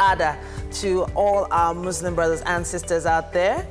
Adha to all our Muslim brothers and sisters out there.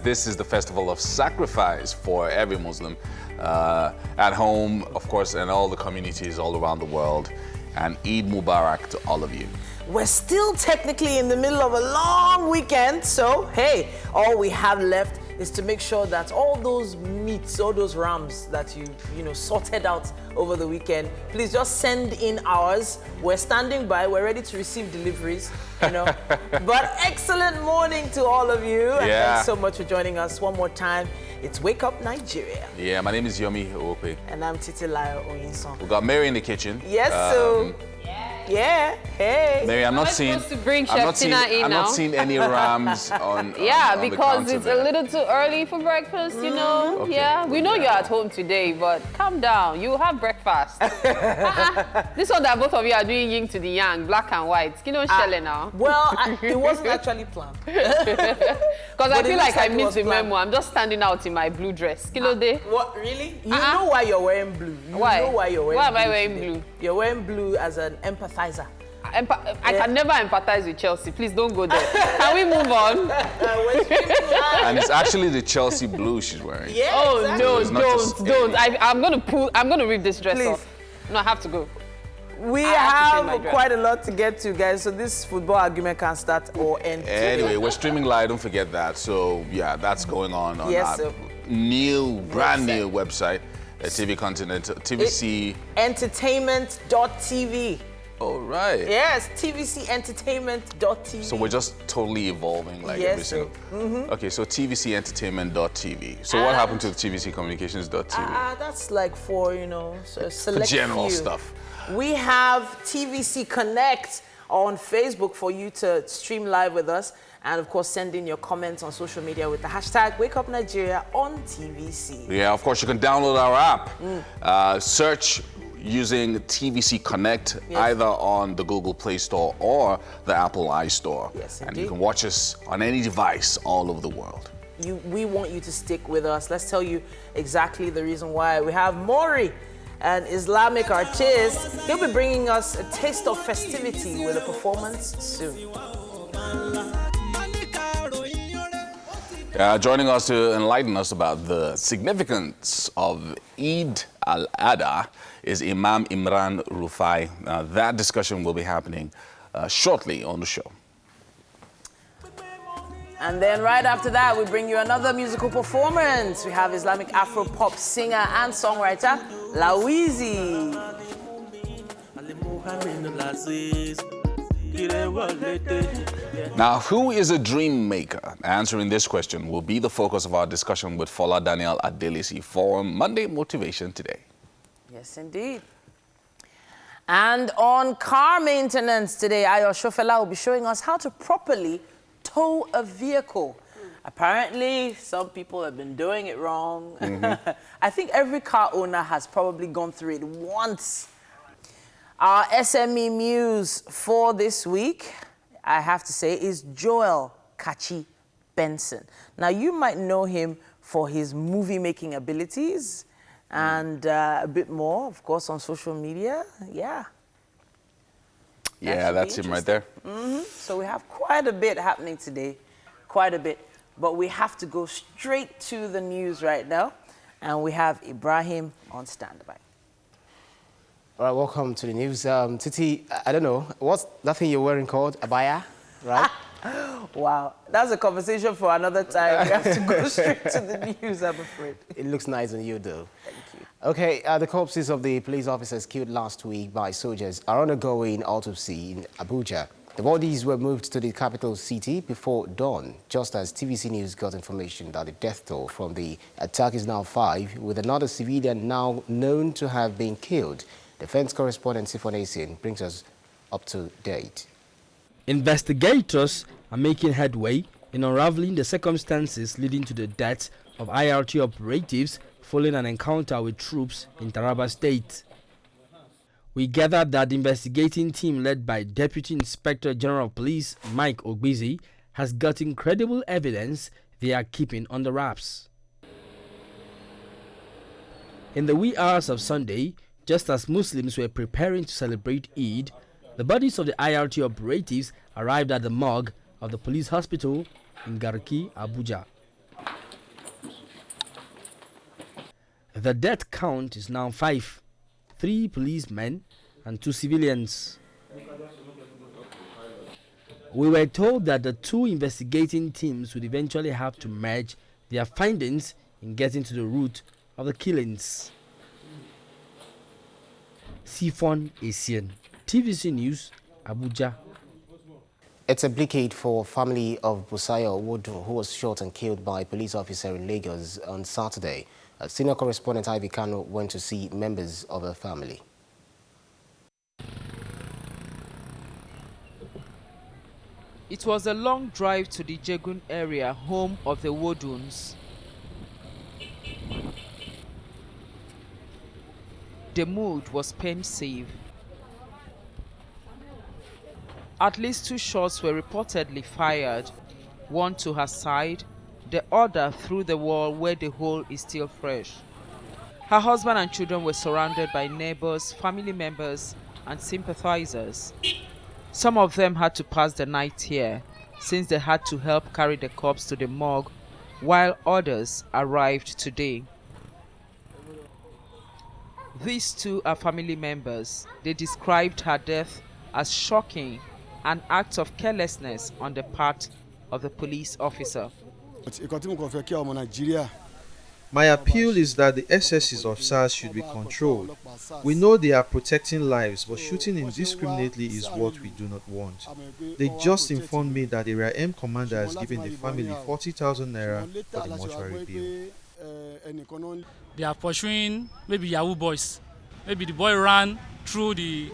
This is the festival of sacrifice for every Muslim at home, of course, and all the communities all around the world. And Eid Mubarak to all of you. We're still technically in the middle of a long weekend, so hey, all we have left is to make sure that all those meats, all those rams that you sorted out over the weekend, please just send in ours. We're standing by, we're ready to receive deliveries, But excellent morning to all of you, and thanks so much for joining us one more time. It's Wake Up Nigeria. Yeah, my name is Yomi Ope. And I'm Titilayo Oyinson. We got Mary in the kitchen. Yes, so. Yeah, hey. Mary, I'm not seeing any rams on because it's a little too early for breakfast, you know. Okay. Yeah, we know you're at home today, but calm down. You have breakfast. This one that both of you are doing yin to the yang, black and white. You know, Shelley now. Well, it wasn't actually planned. Because I feel like I missed the memo. I'm just standing out in my blue dress. What, really? You know why you're wearing blue. Why? Know why you're wearing Why blue am I wearing today. blue? You're wearing blue as an empathizer. I can never empathize with Chelsea. Please don't go there. Can we move on? And it's actually the Chelsea blue she's wearing. Yeah, oh, exactly. don't. I'm gonna rip this dress off. No, I have to go. We have quite a lot to get to, guys, so this football argument can start or end. Anyway, we're streaming live, don't forget that. So, yeah, that's going on our brand new website, TV Continental, TVC. Entertainment.tv. Oh, right. Yes, TVCentertainment.tv. So we're just totally evolving every single. Okay, so TVCentertainment.tv. So what happened to the TVCcommunications.tv? That's like for, select general few. stuff. We have TVC Connect on Facebook for you to stream live with us. And of course, send in your comments on social media with the hashtag WakeUpNigeria on TVC. Yeah, of course, you can download our app. Search using TVC Connect either on the Google Play Store or the Apple iStore. Yes, and you can watch us on any device all over the world. We want you to stick with us. Let's tell you exactly the reason why. We have Mori, an Islamic artist. He'll be bringing us a taste of festivity with a performance soon. Joining us to enlighten us about the significance of Eid al-Adha is Imam Imran Rufai. That discussion will be happening shortly on the show. And then right after that, we bring you another musical performance. We have Islamic Afro-pop singer and songwriter, Lawizi. Now, who is a dream maker? Answering this question will be the focus of our discussion with Fola Daniel Adelisi for Monday Motivation Today. Yes, indeed. And on car maintenance today, Ayo Shofela will be showing us how to properly tow a vehicle. Apparently, some people have been doing it wrong. I think every car owner has probably gone through it once. Our SME Muse for this week, I have to say, is Joel Kachi Benson. Now, you might know him for his movie-making abilities and a bit more, of course, on social media. Yeah, that's him right there. So we have quite a bit happening today, quite a bit. But we have to go straight to the news right now. And we have Ibrahim on standby. All right, welcome to the news. Titi, I don't know, what's that thing you're wearing called? Abaya, right? Wow, that's a conversation for another time. We have to go straight to the news, I'm afraid. It looks nice on you, though. Thank you. Okay, the corpses of the police officers killed last week by soldiers are undergoing autopsy in Abuja. The bodies were moved to the capital city before dawn, just as TVC News got information that the death toll from the attack is now 5, with another civilian now known to have been killed. Defense correspondent Sifon Asin brings us up to date. Investigators are making headway in unraveling the circumstances leading to the death of IRT operatives following an encounter with troops in Taraba State. We gathered that the investigating team led by Deputy Inspector General of Police Mike Ogbizi has got incredible evidence they are keeping under wraps. In the wee hours of Sunday, just as Muslims were preparing to celebrate Eid, The bodies of the IRT operatives arrived at the morgue of the police hospital in Garki, Abuja. The death count is now 5, 3 policemen and 2 civilians. We were told that the 2 investigating teams would eventually have to merge their findings in getting to the root of the killings. Sifon Asian, TVC News, Abuja. It's a bleak for family of Busayo Wodu, who was shot and killed by a police officer in Lagos on Saturday. Senior correspondent Ivy Kano went to see members of her family. It was a long drive to the Jegun area, home of the Woduns. The mood was pensive. At least 2 shots were reportedly fired, one to her side, the other through the wall where the hole is still fresh. Her husband and children were surrounded by neighbors, family members, and sympathizers. Some of them had to pass the night here, since they had to help carry the corpse to the morgue, while others arrived today. These 2 are family members. They described her death as shocking, an act of carelessness on the part of the police officer. My appeal is that the excesses of SARS should be controlled. We know they are protecting lives, but shooting indiscriminately is what we do not want. They just informed me that the Area M commander has given the family 40,000 naira for the mortuary bill. They are pursuing maybe Yahoo boys. Maybe the boy ran through the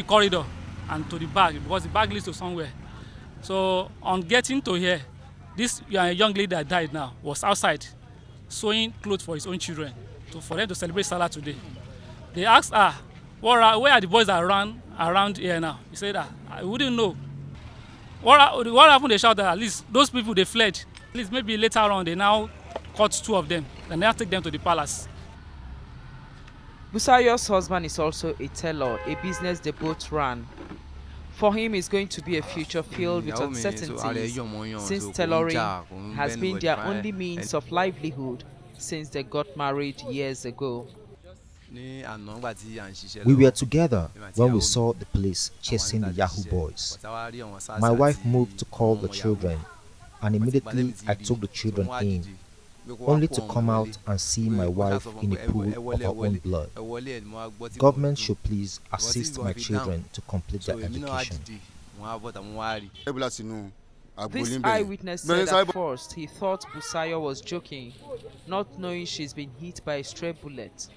corridor and to the bag, because the bag leads to somewhere. So on getting to here, this young lady that died now was outside sewing clothes for his own children for them to celebrate Salah today. They asked her, where are the boys that ran around here now? He said that I wouldn't know. What happened? They shouted, at least those people, they fled. At least maybe later on they now caught 2 of them and now take them to the palace. Busayo's husband is also a tailor, a business they both ran. For him, it's going to be a future filled with uncertainties, since tailoring has been their only means of livelihood since they got married years ago. We were together when we saw the police chasing the Yahoo boys. My wife moved to call the children, and immediately I took the children in, only to come out and see my wife in a pool of her own blood. Government should please assist my children to complete their education. This eyewitness said at first he thought Busayo was joking, not knowing she's been hit by a stray bullet.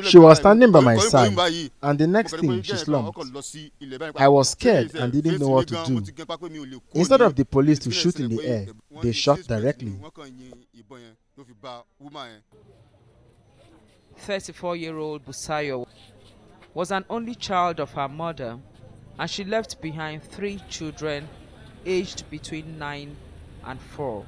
She was standing by my side, and the next thing she slumped. I was scared and didn't know what to do. Instead of the police to shoot in the air, they shot directly. 34-year-old Busayo was an only child of her mother, and she left behind 3 children aged between 9 and 4.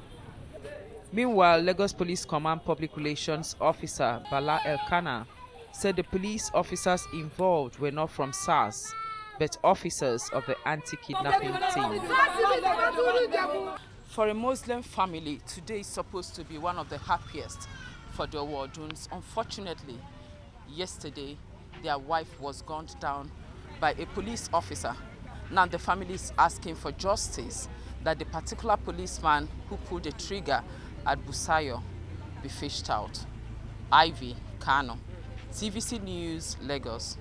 Meanwhile, Lagos Police Command Public Relations Officer Bala Elkanah said the police officers involved were not from SARS, but officers of the anti-kidnapping team. For a Muslim family, today is supposed to be one of the happiest for the Woduns. Unfortunately, yesterday, their wife was gunned down by a police officer. Now the family is asking for justice, that the particular policeman who pulled the trigger at Busayo be fished out. Ivy Kano, TVC News, Lagos.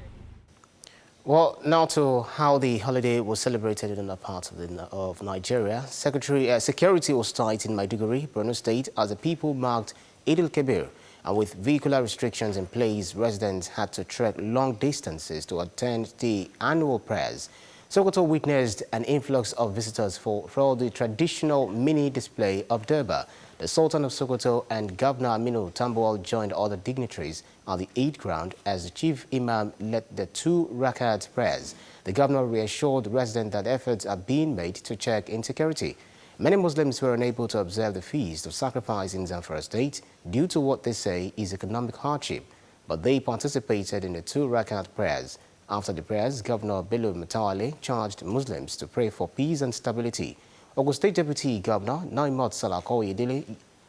Well, now to how the holiday was celebrated in other parts of Nigeria. Security was tight in Maiduguri, Borno State, as the people marked Eid al-Kabir. And with vehicular restrictions in place, residents had to trek long distances to attend the annual prayers. Sokoto witnessed an influx of visitors for the traditional mini display of Durbar. The Sultan of Sokoto and Governor Aminu Tambuwal joined other dignitaries at the Eid ground as the chief imam led the 2 rakat prayers. The governor reassured residents that efforts are being made to check insecurity. Many Muslims were unable to observe the feast of sacrifice in Zamfara State due to what they say is economic hardship, but they participated in the 2 rakat prayers After the prayers, Governor Bello Matawalle charged Muslims to pray for peace and stability. Ogun State Deputy Governor Naimot Salah Koyedele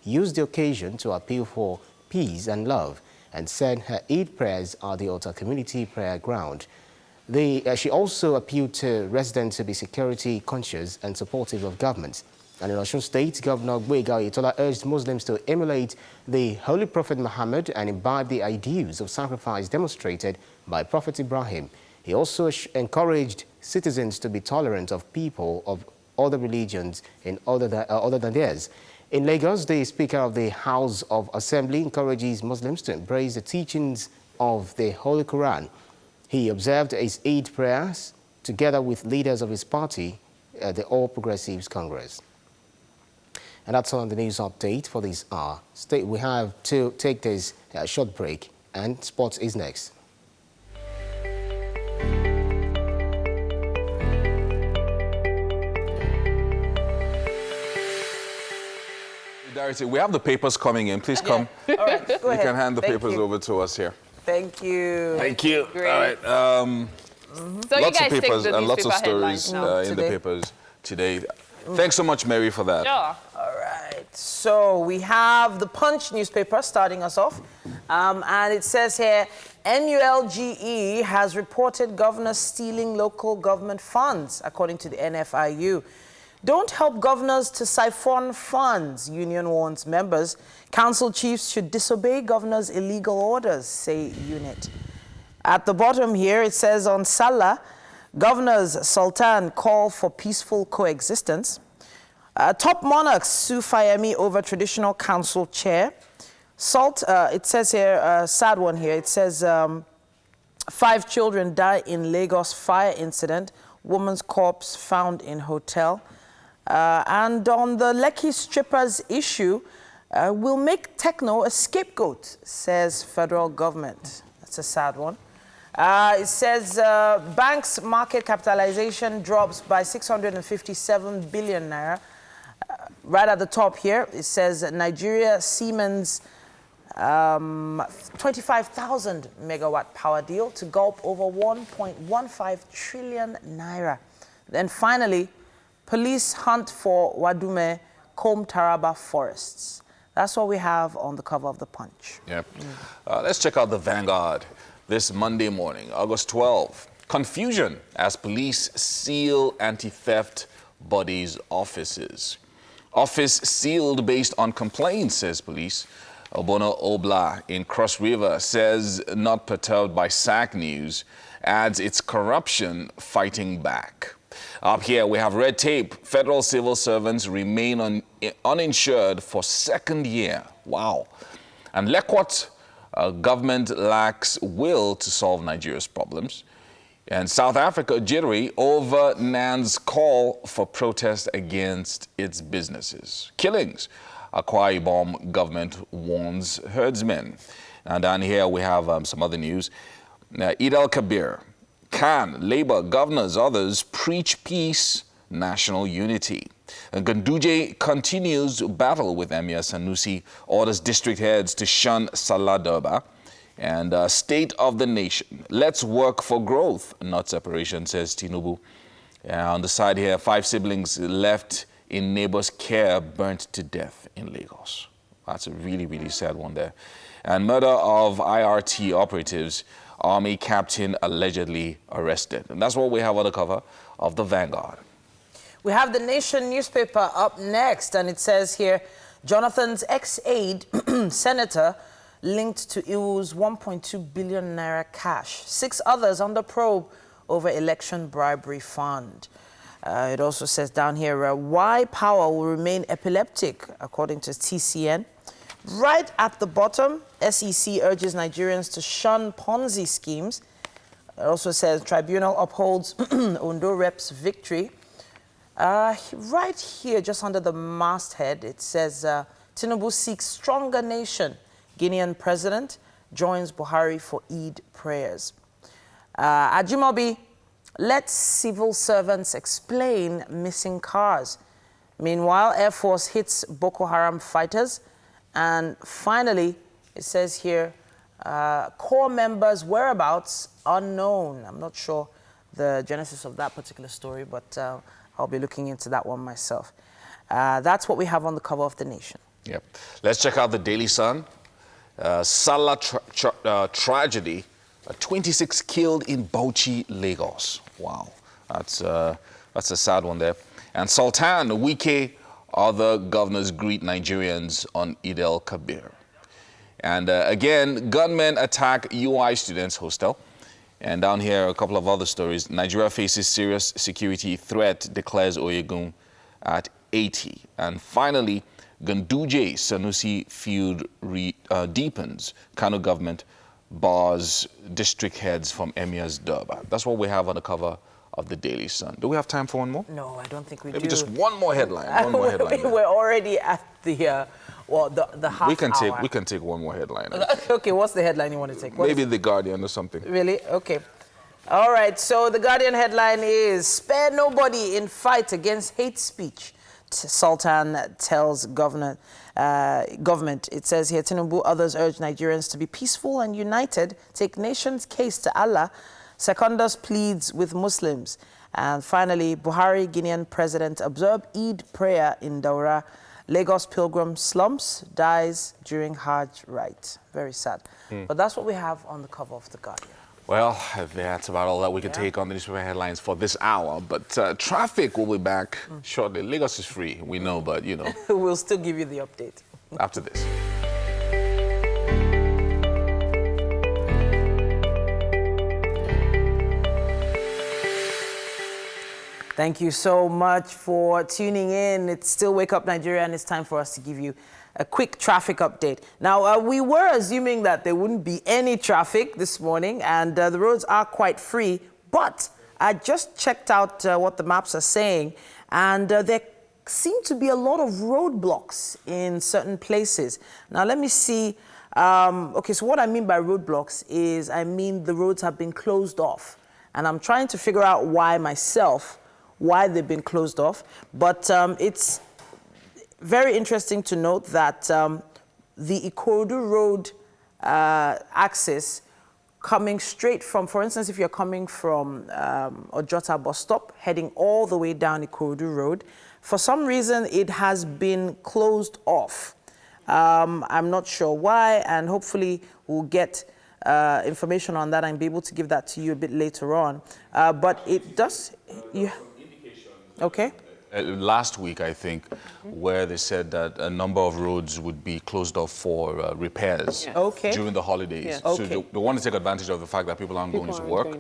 used the occasion to appeal for peace and love and said her Eid prayers are the Ota community prayer ground. She also appealed to residents to be security conscious and supportive of government. And in Osun State, Governor Gboyega Oyetola urged Muslims to emulate the Holy Prophet Muhammad and imbibe the ideals of sacrifice demonstrated by Prophet Ibrahim. He also encouraged citizens to be tolerant of people of other religions other than theirs. In Lagos, the Speaker of the House of Assembly encourages Muslims to embrace the teachings of the Holy Quran. He observed his Eid prayers together with leaders of his party, the All Progressives Congress. And that's all on the news update for this hour. We have to take this short break, and sports is next. We have the papers coming in. Please come. All right, go ahead. You can hand the Thank papers you. over to us here. Thank you. Thank you. Great. All right. So you Lots guys of papers take the and lots of newspaper headlines stories now. in the papers today. Thanks so much, Mary, for that. Sure. All right. So we have the Punch newspaper starting us off. And it says here, NULGE has reported governors stealing local government funds, according to the NFIU. Don't help governors to siphon funds, union warns members. Council chiefs should disobey governors' illegal orders, say unit. At the bottom here, it says on Salah, governors Sultan call for peaceful coexistence. Top monarchs sue Fayemi over traditional council chair. It says here, a sad one here, it says 5 children die in Lagos fire incident. Woman's corpse found in hotel. And on the Lekki strippers issue, we'll make techno a scapegoat, says federal government. That's a sad one. It says banks' market capitalization drops by 657 billion naira. Right at the top here, it says Nigeria Siemens 25,000 megawatt power deal to gulp over 1.15 trillion naira. Then finally, police hunt for Wadume Kom Taraba forests. That's what we have on the cover of the Punch. Yep. Let's check out the Vanguard this Monday morning, August 12. Confusion as police seal anti-theft bodies' offices. Office sealed based on complaints, says police. Obono Obla in Cross River says not perturbed by SAC news, adds its corruption fighting back. Up here, we have red tape. Federal civil servants remain uninsured for second year. Wow. And Lekwot, government lacks will to solve Nigeria's problems. And South Africa jittery over NAN's call for protest against its businesses. Killings. Akwa Ibom government warns herdsmen. And down here, we have some other news. Eid al-Kabir. Can Labour, governors, others preach peace, national unity? And Ganduje continues battle with Emir Sanusi, orders district heads to shun Salah Durbar. And state of the nation. Let's work for growth, not separation, says Tinubu. On the side here, 5 siblings left in neighbor's care burnt to death in Lagos. That's a really, really sad one there. And murder of IRT operatives. Army captain allegedly arrested. And that's what we have on the cover of the Vanguard. We have the Nation newspaper up next, and it says here, Jonathan's ex-aide, senator, linked to Iwu's 1.2 billion naira cash. 6 others under probe over election bribery fund. It also says down here, why power will remain epileptic, according to TCN. Right at the bottom, SEC urges Nigerians to shun Ponzi schemes. It also says tribunal upholds Ondo Rep's victory. Right here, just under the masthead, it says Tinubu seeks stronger nation. Guinean president joins Buhari for Eid prayers. Ajimobi, let civil servants explain missing cars. Meanwhile, Air Force hits Boko Haram fighters. And finally, it says here, Core members' whereabouts unknown. I'm not sure the genesis of that particular story, but I'll be looking into that one myself. That's what we have on the cover of The Nation. Yep. Let's check out the Daily Sun. Salah tragedy. 26 killed in Bauchi, Lagos. Wow, that's a sad one there. And Sultan Wike, other governors greet Nigerians on Eid el-Kabir. And again, gunmen attack UI students' hostel. And down here, a couple of other stories. Nigeria faces serious security threat, declares Oyegun at 80. And finally, Ganduje Sanusi feud deepens. Kano government bars district heads from Emir's Durbar. That's what we have on the cover of the Daily Sun. Do we have time for one more? No, I don't think we do. Maybe just one more headline. One more headline. We're already at the half hour. We can take one more headline. Okay, what's the headline you want to take? Maybe The Guardian or something. Really? Okay. All right. So the Guardian headline is "Spare nobody in fight against hate speech." Sultan tells government. It says here, Tinubu, others urge Nigerians to be peaceful and united, take nation's case to Allah. Secondus pleads with Muslims. And finally, Buhari, Guinean president, observed Eid prayer in Daura. Lagos pilgrim slumps, dies during Hajj rite. Very sad. But that's what we have on the cover of The Guardian. Well, that's about all that we can take on the newspaper headlines for this hour. But traffic will be back shortly. Lagos is free, we know, but you know. We'll still give you the update. After this. Thank you so much for tuning in. It's still Wake Up Nigeria, and it's time for us to give you a quick traffic update. Now, we were assuming that there wouldn't be any traffic this morning, and the roads are quite free, but I just checked out what the maps are saying, and there seem to be a lot of roadblocks in certain places. Now, let me see. Okay, so what I mean by roadblocks is I mean the roads have been closed off, and I'm trying to figure out why they've been closed off, but it's very interesting to note that the Ikorodu Road access coming straight from, for instance, if you're coming from Ojota bus stop, heading all the way down Ikorodu Road, for some reason it has been closed off. I'm not sure why, and hopefully we'll get information on that and be able to give that to you a bit later on. But it does... Okay. Last week, I think, where they said that a number of roads would be closed off for repairs during the holidays. So they want to take advantage of the fact that people aren't going to work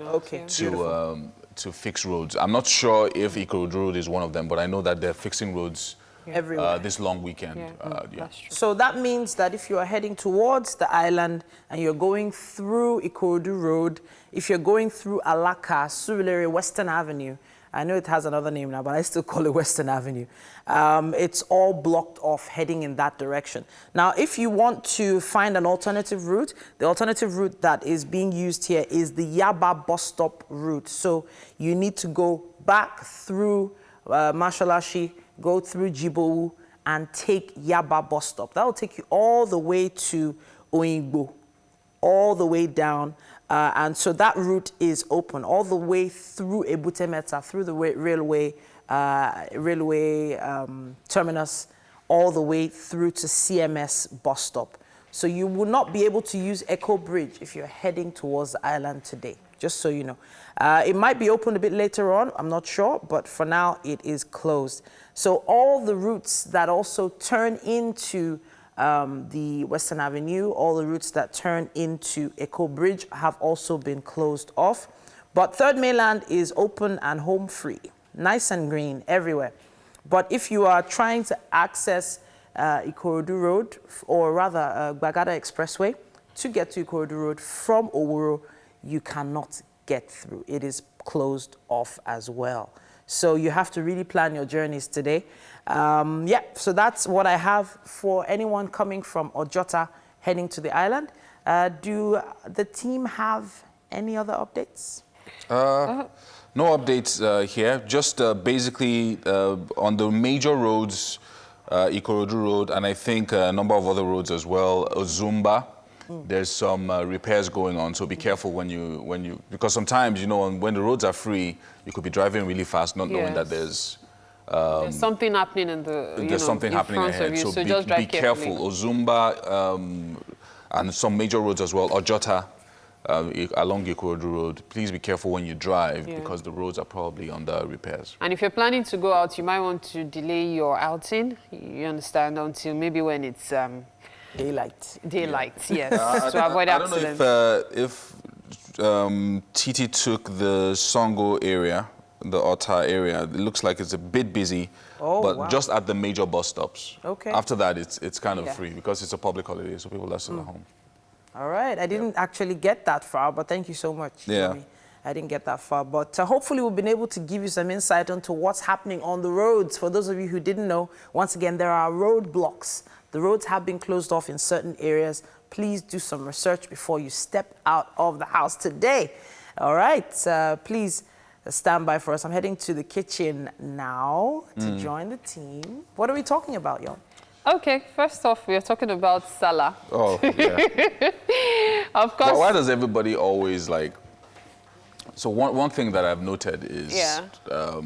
to fix roads. I'm not sure if Ikorodu Road is one of them, but I know that they're fixing roads everywhere this long weekend. So that means that if you are heading towards the island and you're going through Ikorodu Road, if you're going through Alaka, Surulere, Western Avenue, I know it has another name now, but I still call it Western Avenue. It's all blocked off heading in that direction. Now, if you want to find an alternative route, the alternative route that is being used here is the Yaba bus stop route. So you need to go back through Mashalashi, go through Jibowu, and take Yaba bus stop. That will take you all the way to Oyingbo, all the way down. And so that route is open all the way through Ebute Metta, through the railway terminus, all the way through to CMS bus stop. So you will not be able to use Echo Bridge if you're heading towards the island today, just so you know. It might be open a bit later on, I'm not sure, but for now it is closed. So all the routes that also turn into the Western Avenue, all the routes that turn into Echo Bridge have also been closed off. But Third Mainland is open and home free, nice and green everywhere. But if you are trying to access Ikorodu Road, or rather Gbagada Expressway, to get to Ikorodu Road from Oworo, you cannot get through. It is closed off as well. So you have to really plan your journeys today. So that's what I have for anyone coming from Ojota heading to the island. Do the team have any other updates? No updates here, just basically on the major roads, Ikorodu Road, and I think a number of other roads as well, Ozumba, there's some repairs going on, so be careful when you because sometimes, you know, when the roads are free, you could be driving really fast, not knowing that there's something happening in the there's something happening ahead. So just drive be careful. Ozumba and some major roads as well, Ojota along Ikorodu Road. Please be careful when you drive because the roads are probably under repairs. And if you're planning to go out, you might want to delay your outing. You understand, until maybe when it's daylight. Yes, to avoid accidents. I don't know if Titi took the Songo area, the Ota area. It looks like it's a bit busy, but just at the major bus stops. Okay. After that, it's kind of free because it's a public holiday, so people are still at home. All right. I didn't actually get that far, but thank you so much. Yeah. I didn't get that far, but hopefully we've been able to give you some insight into what's happening on the roads. For those of you who didn't know, once again, there are roadblocks. The roads have been closed off in certain areas. Please do some research before you step out of the house today. All right. Please stand by for us. I'm heading to the kitchen now to join the team. What are we talking about, y'all? Okay, first off, we are talking about Salah. Oh, yeah. Of course. Why does everybody always like... So one thing that I've noted is a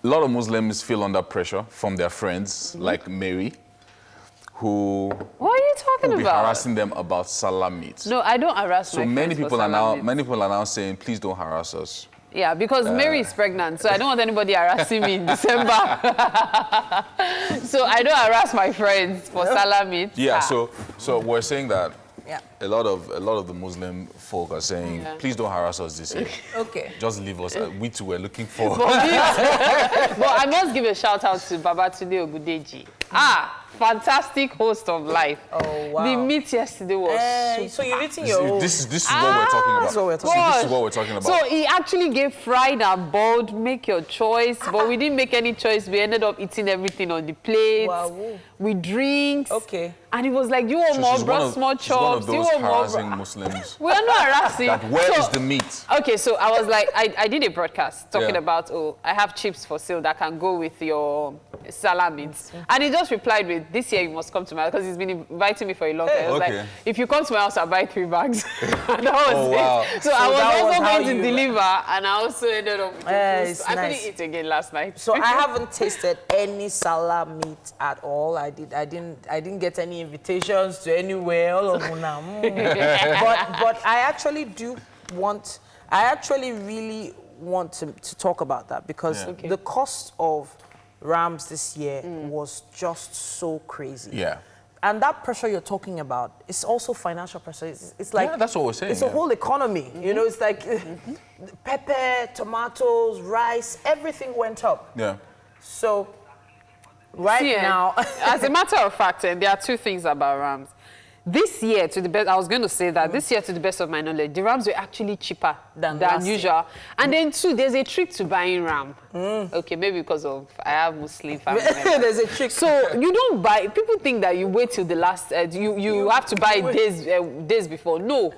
lot of Muslims feel under pressure from their friends, like Mary, who... What are you talking will be about? harassing them about Salah meat. No, I don't harass my friends. So many people are now saying, please don't harass us. Yeah, because Mary is pregnant, so I don't want anybody harassing me in December. So I don't harass my friends for Salah meat. Yeah, so we're saying that a lot of the Muslim folk are saying, please don't harass us this year. Okay. Just leave us. We too were looking for. But I must give a shout out to Babatunde Ogudeji. Fantastic host of life. Oh, wow. The meat yesterday was so you've eaten your own. This is what we're talking about. This is what we're talking about. This is what we're talking about. So he actually gave fried and boiled, make your choice, but we didn't make any choice. We ended up eating everything on the plate. Wow. With drinks. Okay. And it was like, you want more, brought small chops. She's one of those harassing Muslims. We are not harassing. Where is the meat? Okay, so I was like, I did a broadcast talking about, I have chips for sale that can go with your Salah meat. And he just replied with, this year you must come to my house, because he's been inviting me for a long time. I was like, if you come to my house, I'll buy 3 bags. And that was it. So I was also going to deliver, and I also ended up with I couldn't eat again last night. So I haven't tasted any Salah meat at all. I didn't get any invitations to anywhere. All of them. But I actually really want to talk about that, because the cost of rams this year was just so crazy. Yeah. And that pressure you're talking about is also financial pressure. It's like that's what we're saying. It's a whole economy. You know, it's like pepper, tomatoes, rice, everything went up. Yeah. So now, as a matter of fact, there are 2 things about rams. This year, to the best, I was going to say that this year, to the best of my knowledge, the rams were actually cheaper than usual. And then 2, there's a trick to buying ram. Okay, maybe because of I have Muslim family members. There's a trick. So you don't buy. People think that you wait till the last. You have to buy days before. No,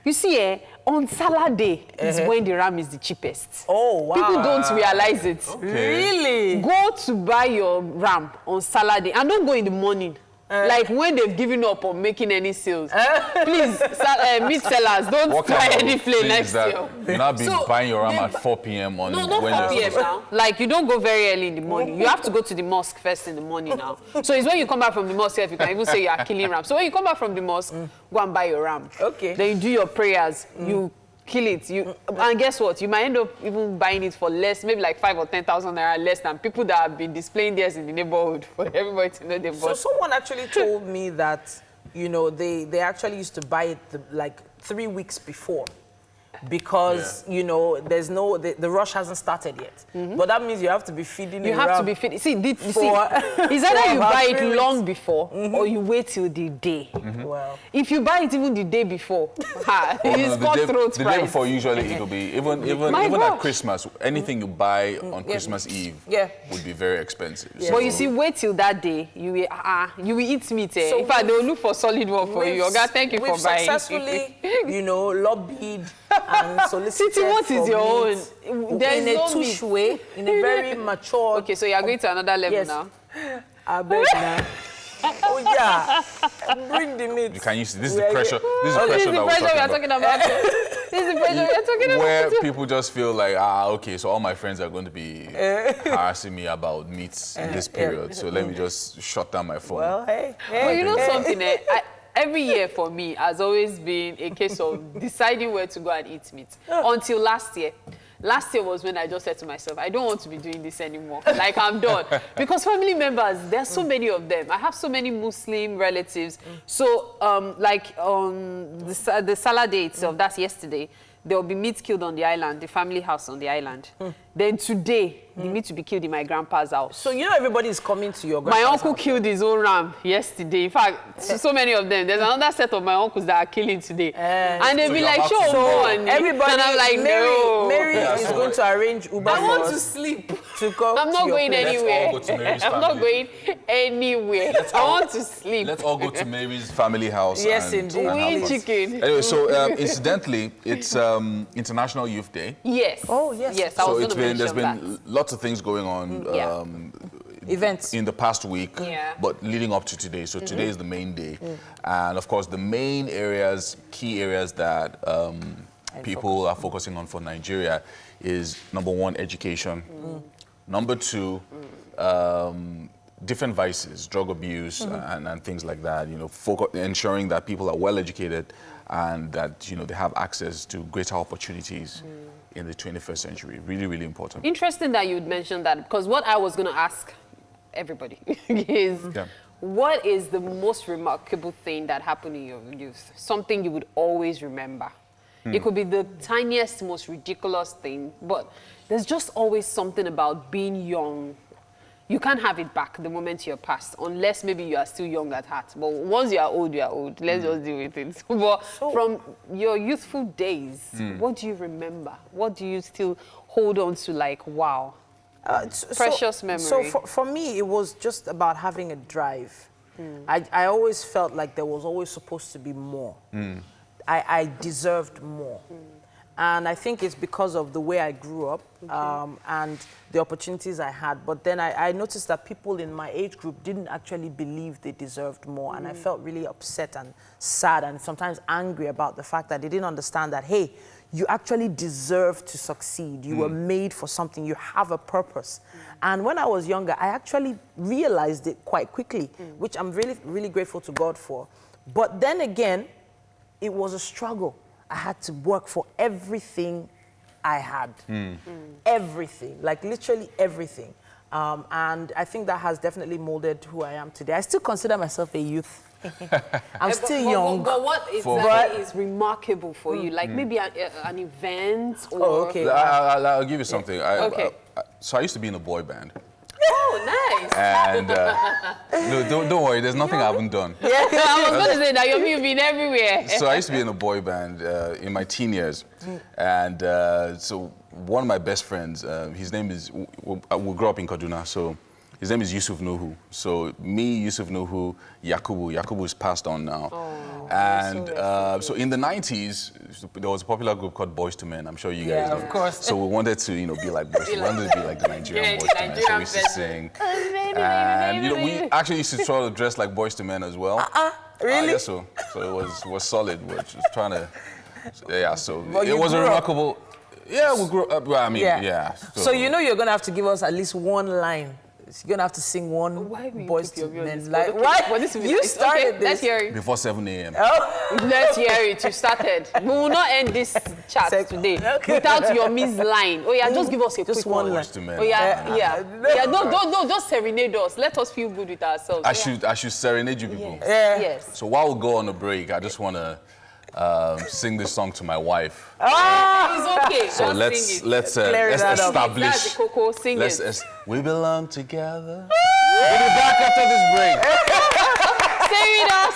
you see, on Salah Day is when the ram is the cheapest. Oh, wow. People don't realize it. Okay. Really? Go to buy your ram on Salah Day and don't go in the morning. Like when they've given up on making any sales. Please, meat sellers, don't try any play next year. You're not buying your ram at 4 p.m. on No, not 4 p.m. now. Like, you don't go very early in the morning. You have to go to the mosque first in the morning now. So it's when you come back from the mosque, if you can even say you are killing ram. So when you come back from the mosque, go and buy your ram. Okay. Then you do your prayers. You kill it. And guess what? You might end up even buying it for less, maybe like 5,000 or 10,000 naira less than people that have been displaying theirs in the neighborhood for everybody to know they bought. So someone actually told me that, you know, they actually used to buy it like 3 weeks before, because you know the rush hasn't started yet. But that means you have to be feeding. You have to be feeding. See, it's either you buy it long before or you wait till the day. Well, if you buy it even the day before, it's cutthroat price. The day before, usually it'll be even at Christmas. Anything you buy on Christmas Eve would be very expensive. Yeah. But you see, wait till that day. You will eat meat. So in fact, they will look for solid one for you. Oga, thank you for buying. We've successfully, lobbied and solicited. City, what is your own? In a touche way, in a very mature. Okay, so you are going to another level now. I beg now. Oh, yeah. Bring the meat. You can use this is the pressure. This is the This is pressure the that pressure we are we're talking about. This is the pressure we are talking about. Where people just feel like, okay, so all my friends are going to be harassing me about meats in this period. So let me just shut down my phone. Well, hey. Well, you know something, every year for me has always been a case of deciding where to go and eat meat. Until last year. Last year was when I just said to myself, I don't want to be doing this anymore. Like, I'm done. Because family members, there are so many of them. I have so many Muslim relatives. So, like, on the Salah day itself, that's yesterday, there will be meat killed on the island, the family house on the island. Then today, the meat will be killed in my grandpa's house. So you know everybody is coming to your grandpa's My uncle house. killed his own ram yesterday. In fact, so many of them. There's another set of my uncles that are killing today. And they'll be like, sure, so and everybody, and I'm like, no. Mary is going to arrange Uber I for want us to sleep. to go I'm not to your going place. anywhere. Let's all go to Mary's I'm not family. going anywhere. I want to sleep. Let's all go to Mary's family house. Yes, and, indeed. and We have eat fun. chicken. Anyway, so incidentally, it's International Youth Day. Yes. Oh, yes. Yes, I So was it's going to there's mention been that. lots of things going on. Yeah. Events. In the past week, Yeah. but leading up to today. So today is the main day. And of course, the main areas, key areas that people are focusing on for Nigeria is number one, education. Number two, different vices, drug abuse and things like that. You know, ensuring that people are well educated and that, you know, they have access to greater opportunities in the 21st century. Really, really important. Interesting that you'd mention that, because what I was going to ask everybody is, what is the most remarkable thing that happened in your youth? Something you would always remember. It could be the tiniest, most ridiculous thing, but there's just always something about being young. You can't have it back the moment you're past, unless maybe you are still young at heart. But once you are old, you are old. Let's just deal with it. But from your youthful days, what do you remember? What do you still hold on to like, wow? Precious memory. So for me, it was just about having a drive. I always felt like there was always supposed to be more. I deserved more. And I think it's because of the way I grew up and the opportunities I had. But then I noticed that people in my age group didn't actually believe they deserved more. And I felt really upset and sad and sometimes angry about the fact that they didn't understand that, hey, you actually deserve to succeed. You were made for something. You have a purpose. And when I was younger, I actually realized it quite quickly, which I'm really, really grateful to God for. But then again, it was a struggle. I had to work for everything I had. Everything, like literally everything. And I think that has definitely molded who I am today. I still consider myself a youth. I'm still young. But what exactly is remarkable for you? Like maybe an event or... Oh, okay. I'll give you something. Okay. So I used to be in a boy band. Oh, nice. And no, don't worry, there's nothing I haven't done. Yeah, I was going to say that you've been everywhere. So I used to be in a boy band in my teen years. And so one of my best friends, his name is, we grew up in Kaduna, so his name is Yusuf Nuhu. So me, Yusuf Nuhu, Yakubu. Yakubu is passed on now. Oh, and so in the 90s, there was a popular group called Boys to Men. I'm sure you guys know. Of course. So we wanted to, you know, be like Boys. We wanted to be like the Nigerian Boys to Men. So we used to sing. And, you know, we actually used to try to dress like Boys to Men as well. Really? Yes, so it was solid. We're just trying to, yeah, so Well, it was a grew up. remarkable, yeah, we grew up, well, I mean, yeah. So you know you're going to have to give us at least one line. You're going to have to sing one Why will you Boys keep to your Men. voice? Like, Okay, why? well, this will be You nice. started Okay, this. let's hear it. Before 7 a.m. Let's hear it. You started. We will not end this chat today without your Miss line. Oh yeah, just give us a quick one line. Boys to Men. Oh yeah, yeah. Don't just serenade us. Let us feel good with ourselves. I should serenade you people. Yes. So while we go on a break, I just want to sing this song to my wife. It's okay. So Just let's sing it. establish. That's the cocoa. Sing it. We belong together. We'll be back after this break. Stay with us.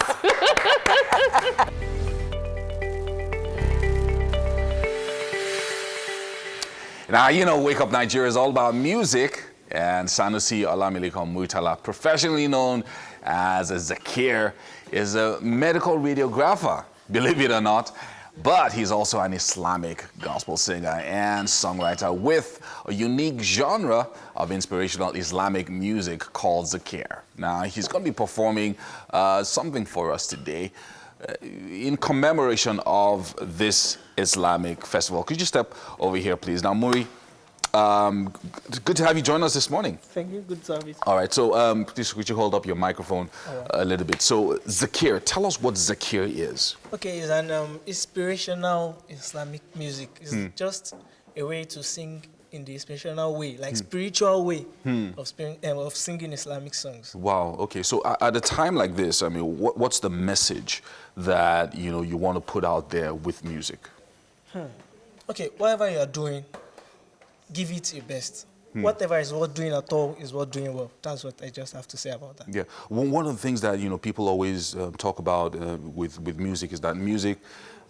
Now, you know, Wake Up Nigeria is all about music. And Sanusi Olamilekan Murtala, professionally known as Zakir, is a medical radiographer, believe it or not. but he's also an Islamic gospel singer and songwriter with a unique genre of inspirational Islamic music called Zakir. Now, he's going to be performing something for us today in commemoration of this Islamic festival. Could you step over here, please? Now, Muri, good to have you join us this morning. Thank you. Good service. All right. So, please, could you hold up your microphone a little bit? So, Zakir, tell us what Zakir is. Okay, it's an inspirational Islamic music. It's just a way to sing in the inspirational way, like spiritual way of singing Islamic songs. Wow. Okay. So, at a time like this, I mean, what's the message that you want to put out there with music? Okay, whatever you are doing, give it your best. Whatever is worth doing at all is worth doing well. That's what I just have to say about that. Yeah. One of the things that people always talk about with music is that music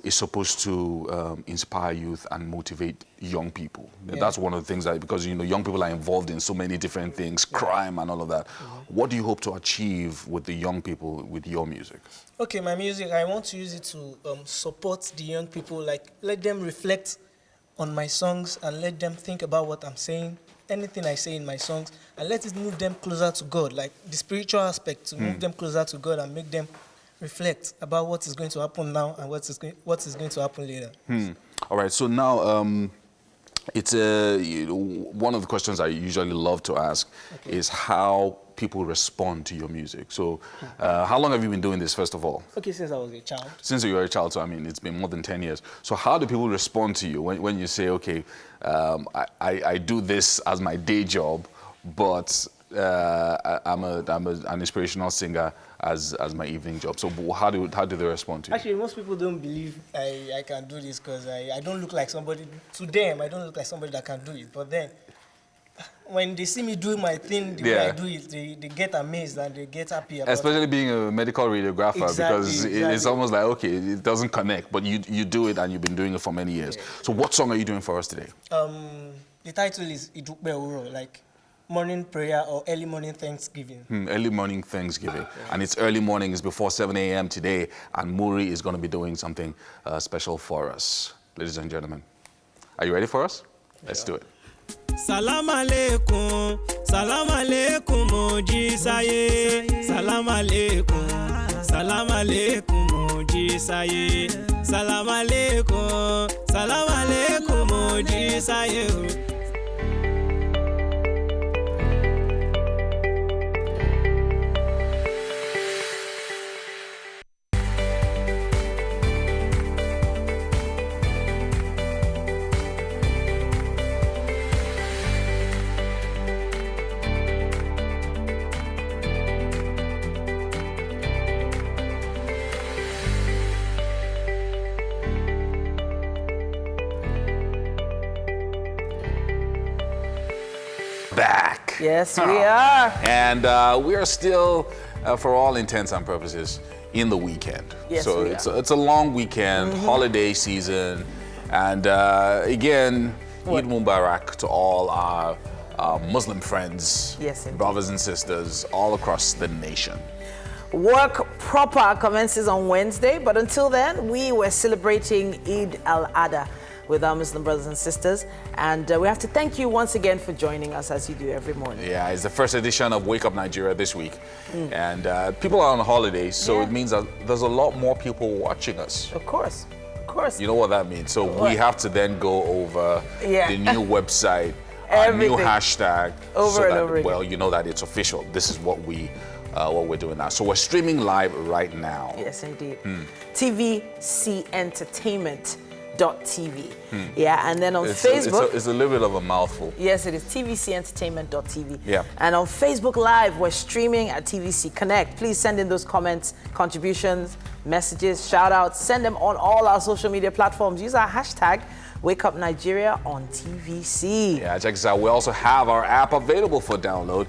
is supposed to inspire youth and motivate young people. Yeah. That's one of the things that, because young people are involved in so many different things, crime and all of that. What do you hope to achieve with the young people with your music? Okay, my music, I want to use it to support the young people, like let them reflect on my songs and let them think about what I'm saying, anything I say in my songs, and let it move them closer to God, like the spiritual aspect, to move them closer to God and make them reflect about what is going to happen now and what is going to happen later. All right, so now it's one of the questions I usually love to ask is how people respond to your music. So how long have you been doing this, first of all? Okay, since I was a child. Since you were a child, so I mean, it's been more than 10 years. So how do people respond to you when you say, okay, I do this as my day job, but I'm an inspirational singer as my evening job. So how do they respond to you? Actually, most people don't believe I can do this because I don't look like somebody, to them, I don't look like somebody that can do it. But then, when they see me doing my thing the way I do it, they get amazed and they get happy about Especially it. being a medical radiographer, because it's almost like, okay, it doesn't connect, but you do it and you've been doing it for many years. Yeah. So what song are you doing for us today? The title is Idukbe Uro, like morning prayer or early morning Thanksgiving. Early morning Thanksgiving. And it's early morning, it's before 7 a.m. today, and Muri is going to be doing something special for us. Ladies and gentlemen, are you ready for us? Let's do it. Salam alaikum, moji saye. Salam alaikum, moji saye. Salam alaikum, moji saye. Back. Yes, we are. And we are still, for all intents and purposes, in the weekend. Yes, so it's a long weekend, holiday season, and again, Eid Mubarak to all our Muslim friends, brothers and sisters all across the nation. Work proper commences on Wednesday, but until then, we were celebrating Eid al-Adha with our Muslim brothers and sisters. And we have to thank you once again for joining us as you do every morning. Yeah, it's the first edition of Wake Up Nigeria this week. And people are on holidays, so it means that there's a lot more people watching us. Of course, of course. You know what that means. So we have to then go over the new website, our new hashtag. Over and over again. Well, you know that it's official. This is what we're doing now. So we're streaming live right now. Yes, indeed. TVC Entertainment. .tv. Yeah, and then on Facebook. It's a little bit of a mouthful. Yes, it is tvcentertainment.tv. Yeah. And on Facebook Live, we're streaming at TVC Connect. Please send in those comments, contributions, messages, shout outs. Send them on all our social media platforms. Use our hashtag Wake Up Nigeria on TVC. Yeah, check this out. We also have our app available for download,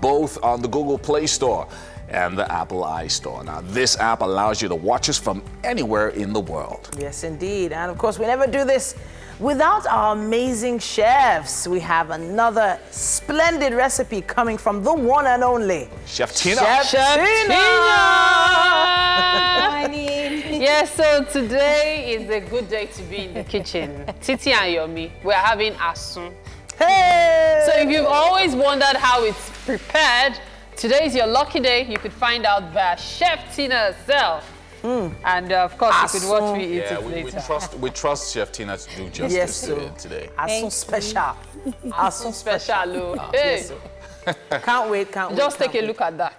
both on the Google Play Store and the Apple iStore. Now, this app allows you to watch us from anywhere in the world. Yes, indeed. And of course, we never do this without our amazing chefs. We have another splendid recipe coming from the one and only Chef Tina. Chef Tina! Yeah, Yes, so today is a good day to be in the kitchen. Titi and Yomi, we're having asun. Hey! So if you've always wondered how it's prepared, today is your lucky day. You could find out via Chef Tina herself. And of course, you could watch me eat it later. We trust Chef Tina to do justice to it today. Asun special. Asun Special. Hey. Can't wait, can't wait. Just take a look at that.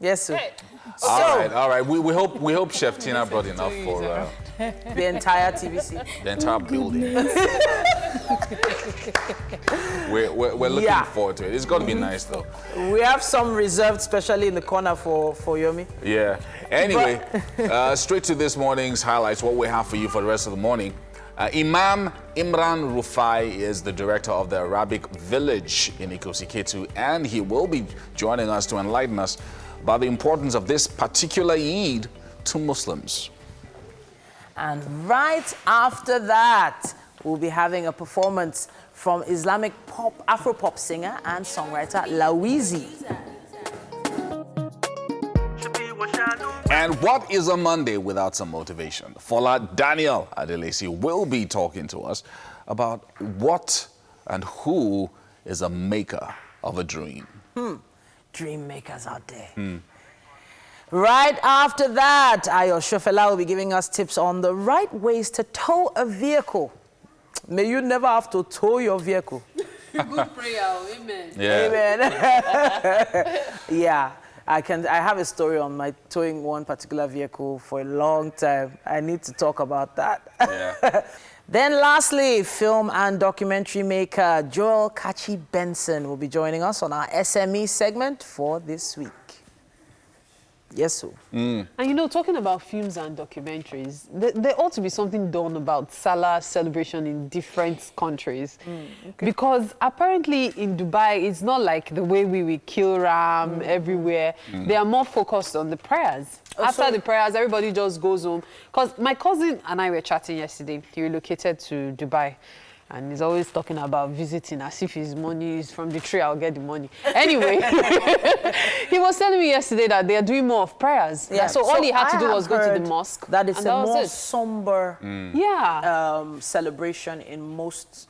Yes, sir. Hey. All right. We hope Chef Tina brought enough for The entire TVC. the entire building. we're looking forward to it. It's going to be nice, though. We have some reserved, especially in the corner for Yomi. Yeah. Anyway, straight to this morning's highlights, what we have for you for the rest of the morning. Imam Imran Rufai is the director of the Arabic Village in Ikosiketu, and he will be joining us to enlighten us about the importance of this particular Eid to Muslims. And right after that, we'll be having a performance from Islamic pop, Afro-pop singer and songwriter Lawizi. And what is a Monday without some motivation? Fola Daniel Adelesi will be talking to us about what and who is a maker of a dream. Dream makers out there. Right after that, Ayo Shofela will be giving us tips on the right ways to tow a vehicle. May you never have to tow your vehicle. Good prayer, amen. Yeah. Amen. Yeah. I have a story on my towing one particular vehicle for a long time. I need to talk about that. Yeah. Then lastly, film and documentary maker Joel Kachi Benson will be joining us on our SME segment for this week. Yes, sir. And you know, talking about films and documentaries, there ought to be something done about Salah celebration in different countries. Because apparently in Dubai, it's not like the way we will kill ram everywhere. They are more focused on the prayers. After the prayers, everybody just goes home. Because my cousin and I were chatting yesterday. He relocated to Dubai. And he's always talking about visiting as if his money is from the tree, I'll get the money. Anyway, he was telling me yesterday that they are doing more of prayers. Yeah. So all he had to do was go to the mosque. That is a more it. somber celebration in most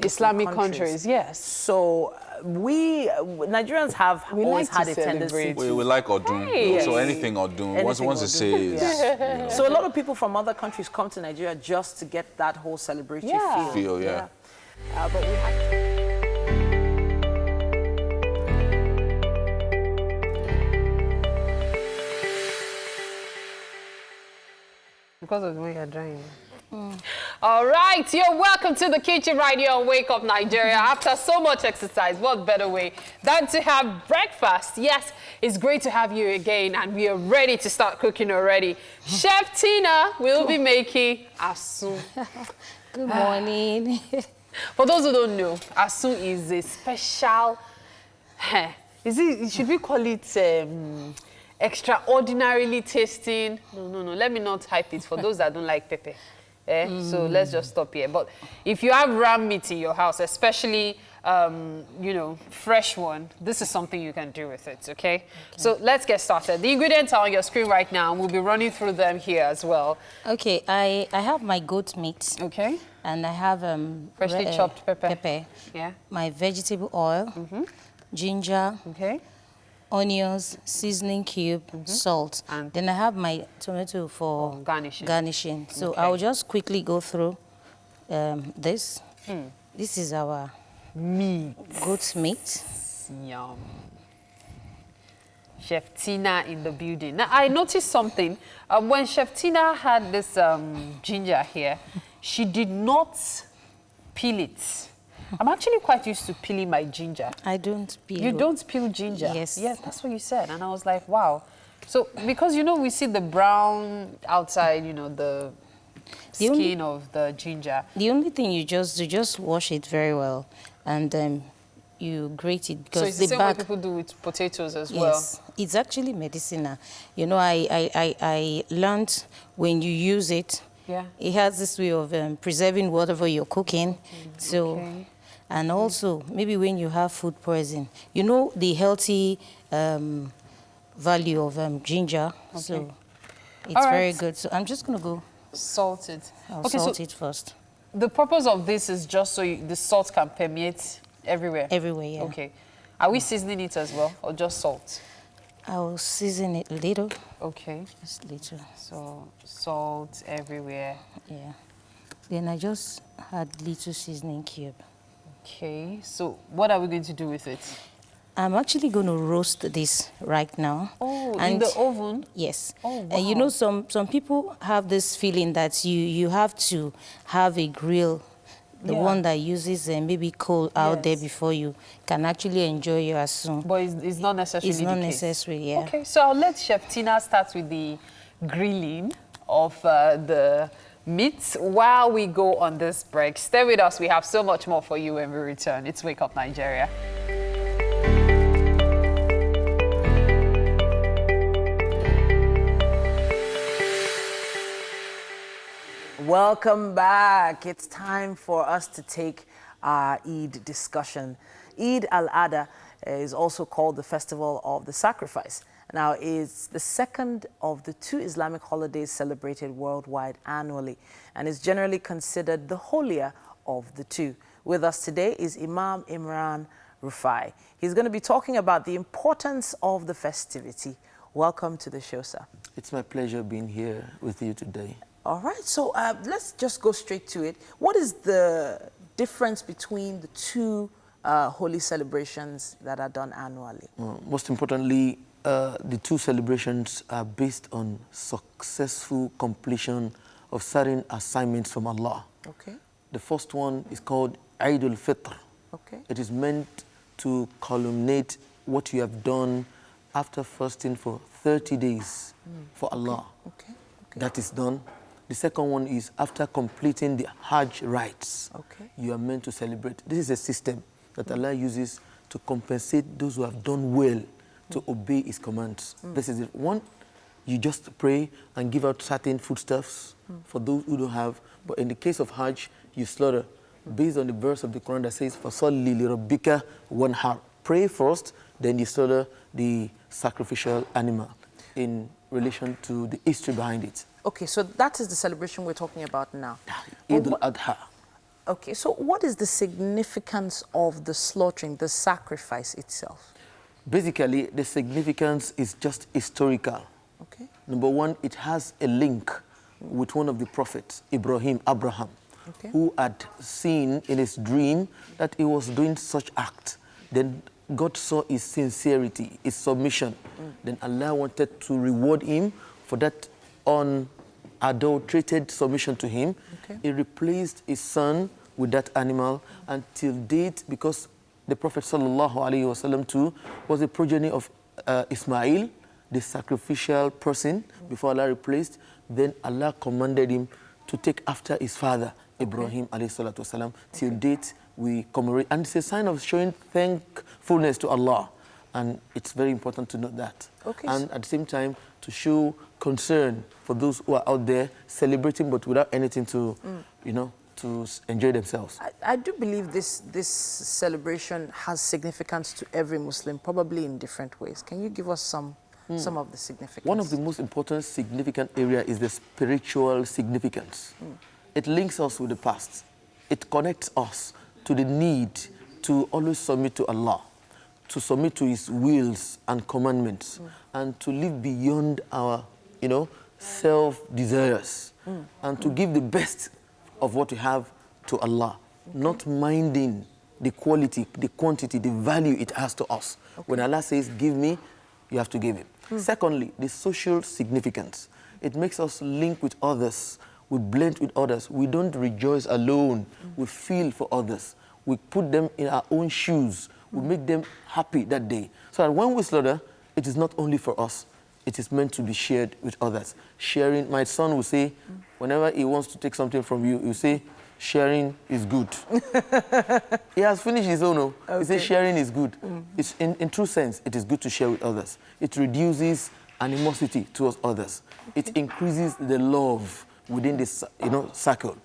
Islamic countries, yes. So Nigerians have always had a tendency. We like Odun. So anything Odun. Once it says. Yeah. So a lot of people from other countries come to Nigeria just to get that whole celebratory feel. Yeah. But we have to. Because of the way you're drying. All right, you're welcome to the kitchen right here on Wake Up Nigeria. After so much exercise, what better way than to have breakfast? Yes, it's great to have you again, and we are ready to start cooking already. Chef Tina will be making asun. Good morning. For those who don't know, asun is a special, should we call it extraordinarily tasting? No, let me not hype it for those that don't like pepper. So let's just stop here. But if you have ram meat in your house, especially, fresh one, this is something you can do with it, okay? So let's get started. The ingredients are on your screen right now. We'll be running through them here as well. Okay, I have my goat meat. Okay. And I have freshly chopped pepper. Yeah. My vegetable oil, ginger. Okay. Onions, seasoning cube, salt. And then I have my tomato for garnishing. So I'll just quickly go through this. This is our goat's meat. Yum. Chef Tina in the building. Now, I noticed something. When Chef Tina had this ginger here, she did not peel it. I'm actually quite used to peeling my ginger. I don't peel. You don't peel ginger? Yes. Yes, that's what you said. And I was like, wow. So, because, we see the brown outside, the skin of the ginger. The only thing you just wash it very well and you grate it. So it's the same way people do with potatoes as well? Yes. It's actually medicinal. I learned when you use it, it has this way of preserving whatever you're cooking. So. And also, maybe when you have food poisoning, the healthy value of ginger. Okay. So It's very good. So I'm just going to go salt it. I'll salt it first. The purpose of this is just so the salt can permeate everywhere? Everywhere, yeah. Okay. Are we seasoning it as well, or just salt? I'll season it a little. Okay. Just a little. So, salt everywhere. Yeah. Then I just add little seasoning cube. Okay. So, what are we going to do with it? I'm actually going to roast this right now. Oh, in the oven? Yes. Oh, wow. And you know, some people have this feeling that you have to have a grill, the one that uses maybe coal out there before you can actually enjoy your asun. But it's not necessarily It's not necessary, yeah. Okay, so I'll let Chef Tina start with the grilling of the meat while we go on this break. Stay with us. We have so much more for you when we return. It's Wake Up Nigeria. Welcome back. It's time for us to take our Eid discussion. Eid al-Adha is also called the Festival of the Sacrifice. Now, it's the second of the 2 Islamic holidays celebrated worldwide annually and is generally considered the holier of the 2. With us today is Imam Imran Rufai. He's going to be talking about the importance of the festivity. Welcome to the show, sir. It's my pleasure being here with you today. All right, so let's just go straight to it. What is the difference between the 2 holy celebrations that are done annually? Most importantly, the 2 celebrations are based on successful completion of certain assignments from Allah. Okay. The first one is called Eid al-Fitr. Okay. It is meant to culminate what you have done after fasting for 30 days for Allah. Okay. That is done. The second one is after completing the Hajj rites. Okay. You are meant to celebrate. This is a system that Allah uses to compensate those who have done well to obey His commands. This is it. One, you just pray and give out certain foodstuffs for those who don't have. But in the case of Hajj, you slaughter based on the verse of the Quran that says, "Fasalli li rabbika wanhar." Pray first, then you slaughter the sacrificial animal in relation to the history behind it. Okay, so that is the celebration we're talking about now. Eid al-Adha. Okay, so what is the significance of the slaughtering, the sacrifice itself? Basically, the significance is just historical. Okay. Number one, it has a link with one of the prophets, Abraham, who had seen in his dream that he was doing such act. Then God saw his sincerity, his submission. Then Allah wanted to reward him for that unadulterated submission to him. Okay. He replaced his son with that animal until date, because the Prophet ﷺ too was a progeny of Ismail, the sacrificial person, before Allah replaced. Then Allah commanded him to take after his father, Ibrahim ﷺ. Till date, we commemorate. And it's a sign of showing thankfulness to Allah. And it's very important to note that. Okay. And at the same time, to show concern for those who are out there celebrating, but without anything to, to enjoy themselves. I do believe this celebration has significance to every Muslim, probably in different ways. Can you give us some of the significance? One of the most important significant area is the spiritual significance. It links us with the past. It connects us to the need to always submit to Allah, to submit to His wills and commandments, and to live beyond our, self-desires, and to give the best of what we have to Allah, not minding the quality, the quantity, the value it has to us. When Allah says, give me, you have to give Him. Secondly, the social significance. It makes us link with others. We blend with others. We don't rejoice alone. We feel for others. We put them in our own shoes. We make them happy that day. So that when we slaughter, it is not only for us. It is meant to be shared with others. Sharing, my son will say, whenever he wants to take something from you, he'll say, sharing is good. He has finished his own. He says sharing is good. It's in true sense, it is good to share with others. It reduces animosity towards others. It increases the love within this circle.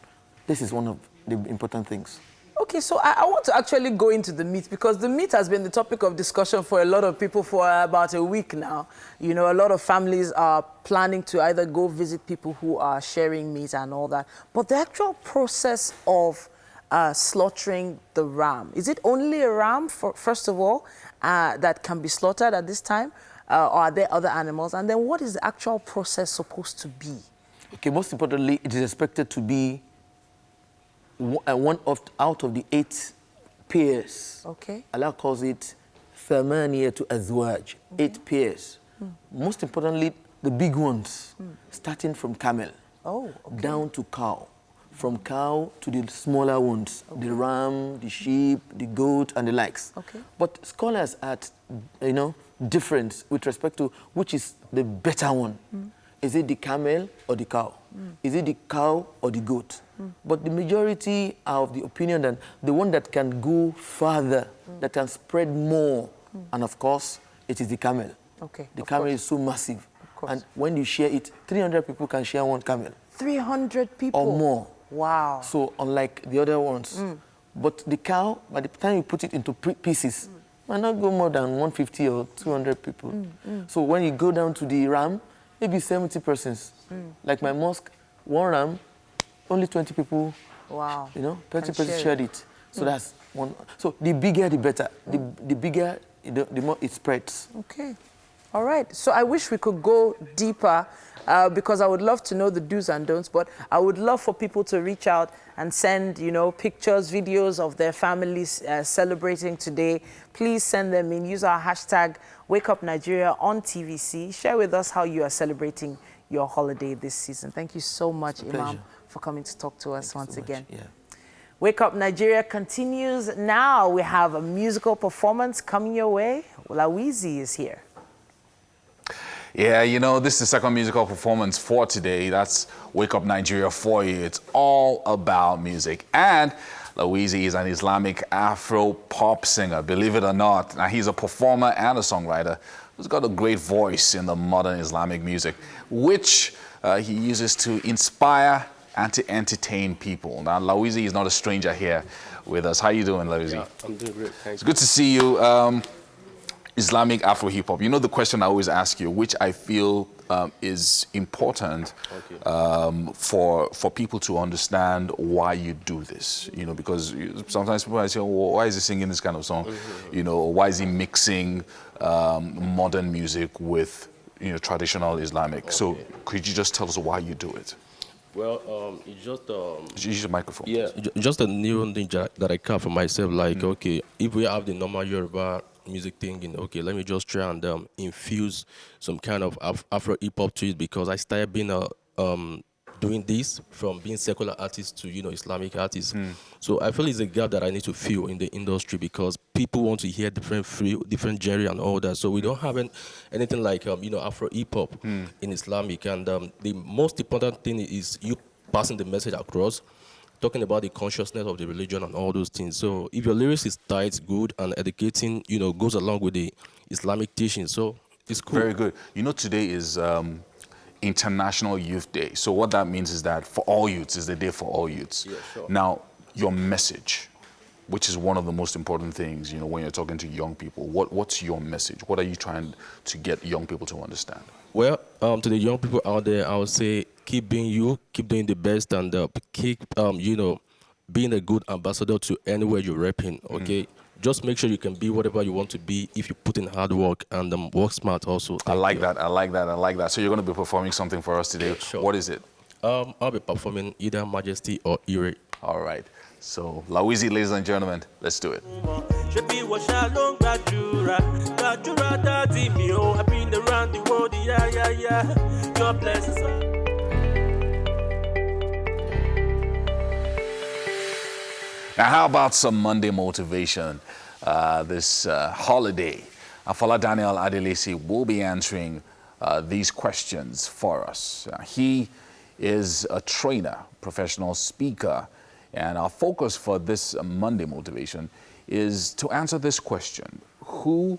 This is one of the important things. Okay. Okay, so I want to actually go into the meat, because the meat has been the topic of discussion for a lot of people for about a week now. You know, a lot of families are planning to either go visit people who are sharing meat and all that. But the actual process of slaughtering the ram, is it only a ram, first of all, that can be slaughtered at this time? Or are there other animals? And then what is the actual process supposed to be? Okay, most importantly, it is expected to be out of the 8 pairs. Okay. Allah calls it thamaniya to azwaj, 8 pairs. Most importantly, the big ones, starting from camel down to cow. From cow to the smaller ones, the ram, the sheep, the goat, and the likes. Okay. But scholars are, different with respect to which is the better one. Is it the camel or the cow? Is it the cow or the goat? But the majority are of the opinion that the one that can go further, that can spread more, and of course, it is the camel. Okay. The camel is so massive. And when you share it, 300 people can share one camel. 300 people? Or more. Wow. So unlike the other ones. But the cow, by the time you put it into pieces, might not go more than 150 or 200 people. So when you go down to the ram, maybe 70 persons. Like my mosque, one ram, only 20 people. Wow. 20 persons shared it. So that's one. So the bigger, the better. The bigger, the more it spreads. Okay. All right. So I wish we could go deeper because I would love to know the do's and don'ts, but I would love for people to reach out and send, pictures, videos of their families celebrating today. Please send them in. Use our hashtag WakeUpNigeria on TVC. Share with us how you are celebrating your holiday this season. Thank you so much, Imam, for coming to talk to us once again. Yeah. Wake Up Nigeria continues now. We have a musical performance coming your way. Lawizi is here. Yeah, this is the second musical performance for today. That's Wake Up Nigeria for you. It's all about music. And Lawizi is an Islamic Afro-pop singer, believe it or not. Now, he's a performer and a songwriter who's got a great voice in the modern Islamic music, which he uses to inspire and to entertain people. Now, Lawizi is not a stranger here with us. How you doing, Lawizi? Yeah, I'm doing great, thanks. It's good to see you. Islamic Afro hip hop. The question I always ask you, which I feel is important for people to understand why you do this. Because sometimes people say, well, why is he singing this kind of song? Why is he mixing modern music with traditional Islamic? So could you just tell us why you do it? Well, it's just use the microphone. Yeah, just a new thing that I can for myself. Like, okay, if we have the normal Yoruba music thinking, okay, let me just try and infuse some kind of Afro hip hop to it, because I started being doing this from being secular artist to Islamic artist. So I feel it's a gap that I need to fill in the industry, because people want to hear different genre and all that. So we don't have anything like Afro hip hop in Islamic, and the most important thing is you passing the message across, talking about the consciousness of the religion and all those things. So if your lyrics is tight, good, and educating, goes along with the Islamic teaching, so it's cool. Very good. Today is International Youth Day. So what that means is that for all youths, is the day for all youths. Yeah, sure. Now, your message, which is one of the most important things, when you're talking to young people, what's your message? What are you trying to get young people to understand? Well, to the young people out there, I would say keep being you, keep doing the best, and keep, being a good ambassador to anywhere you're repping, okay? Just make sure you can be whatever you want to be if you put in hard work and work smart also. I like that. So you're going to be performing something for us today. Yeah, sure. What is it? I'll be performing either Majesty or Ire. All right. So, Lawizi, ladies and gentlemen, let's do it. God bless us. Now, how about some Monday motivation this holiday? Afala Daniel Adelisi will be answering these questions for us. He is a trainer, professional speaker, and our focus for this Monday motivation is to answer this question: who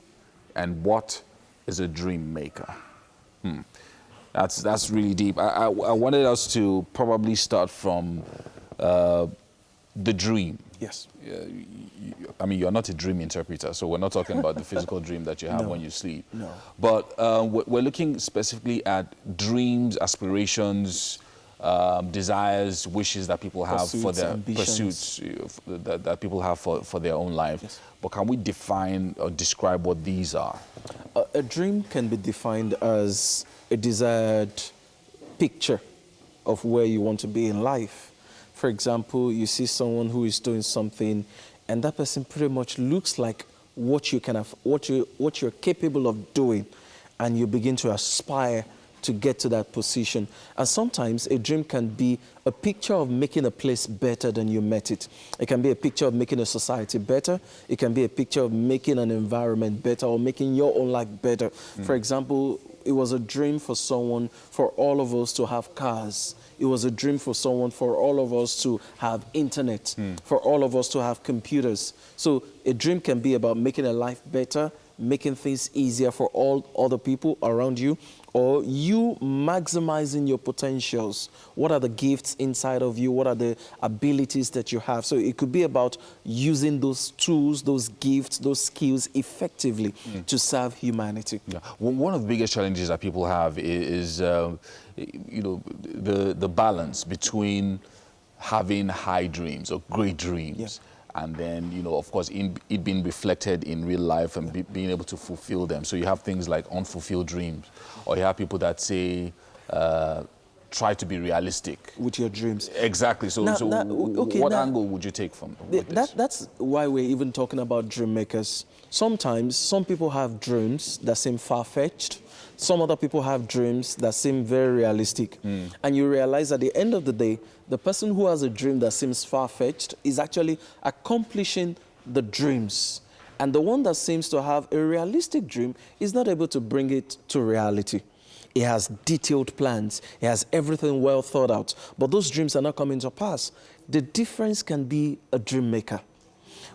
and what is a dream maker? That's really deep. I wanted us to probably start from the dream. Yes. I mean, you're not a dream interpreter, so we're not talking about the physical dream that you have when you sleep. No. But we're looking specifically at dreams, aspirations, desires, wishes that people have for their ambitions. pursuits that people have for their own life. Yes. But can we define or describe what these are? A dream can be defined as a desired picture of where you want to be in life. For example, you see someone who is doing something, and that person pretty much looks like what you can have, what you're capable of doing, and you begin to aspire to get to that position. And sometimes a dream can be a picture of making a place better than you met it. It can be a picture of making a society better. It can be a picture of making an environment better or making your own life better. For example, it was a dream for someone, for all of us to have cars. It was a dream for someone, for all of us to have internet, for all of us to have computers. So a dream can be about making a life better, making things easier for all other people around you, or you maximizing your potentials. What are the gifts inside of you? What are the abilities that you have? So it could be about using those tools, those gifts, those skills effectively to serve humanity. Yeah. One of the biggest challenges that people have is you know, the balance between having high dreams or great dreams. And then, you know, of course, it being reflected in real life and being able to fulfill them. So you have things like unfulfilled dreams, or you have people that say, try to be realistic. With your dreams. Exactly. So, what angle would you take from this? That's why we're even talking about dream makers. Sometimes, some people have dreams that seem far-fetched. Some other people have dreams that seem very realistic. And you realize at the end of the day, the person who has a dream that seems far-fetched is actually accomplishing the dreams. And the one that seems to have a realistic dream is not able to bring it to reality. He has detailed plans. He has everything well thought out. But those dreams are not coming to pass. The difference can be a dream maker.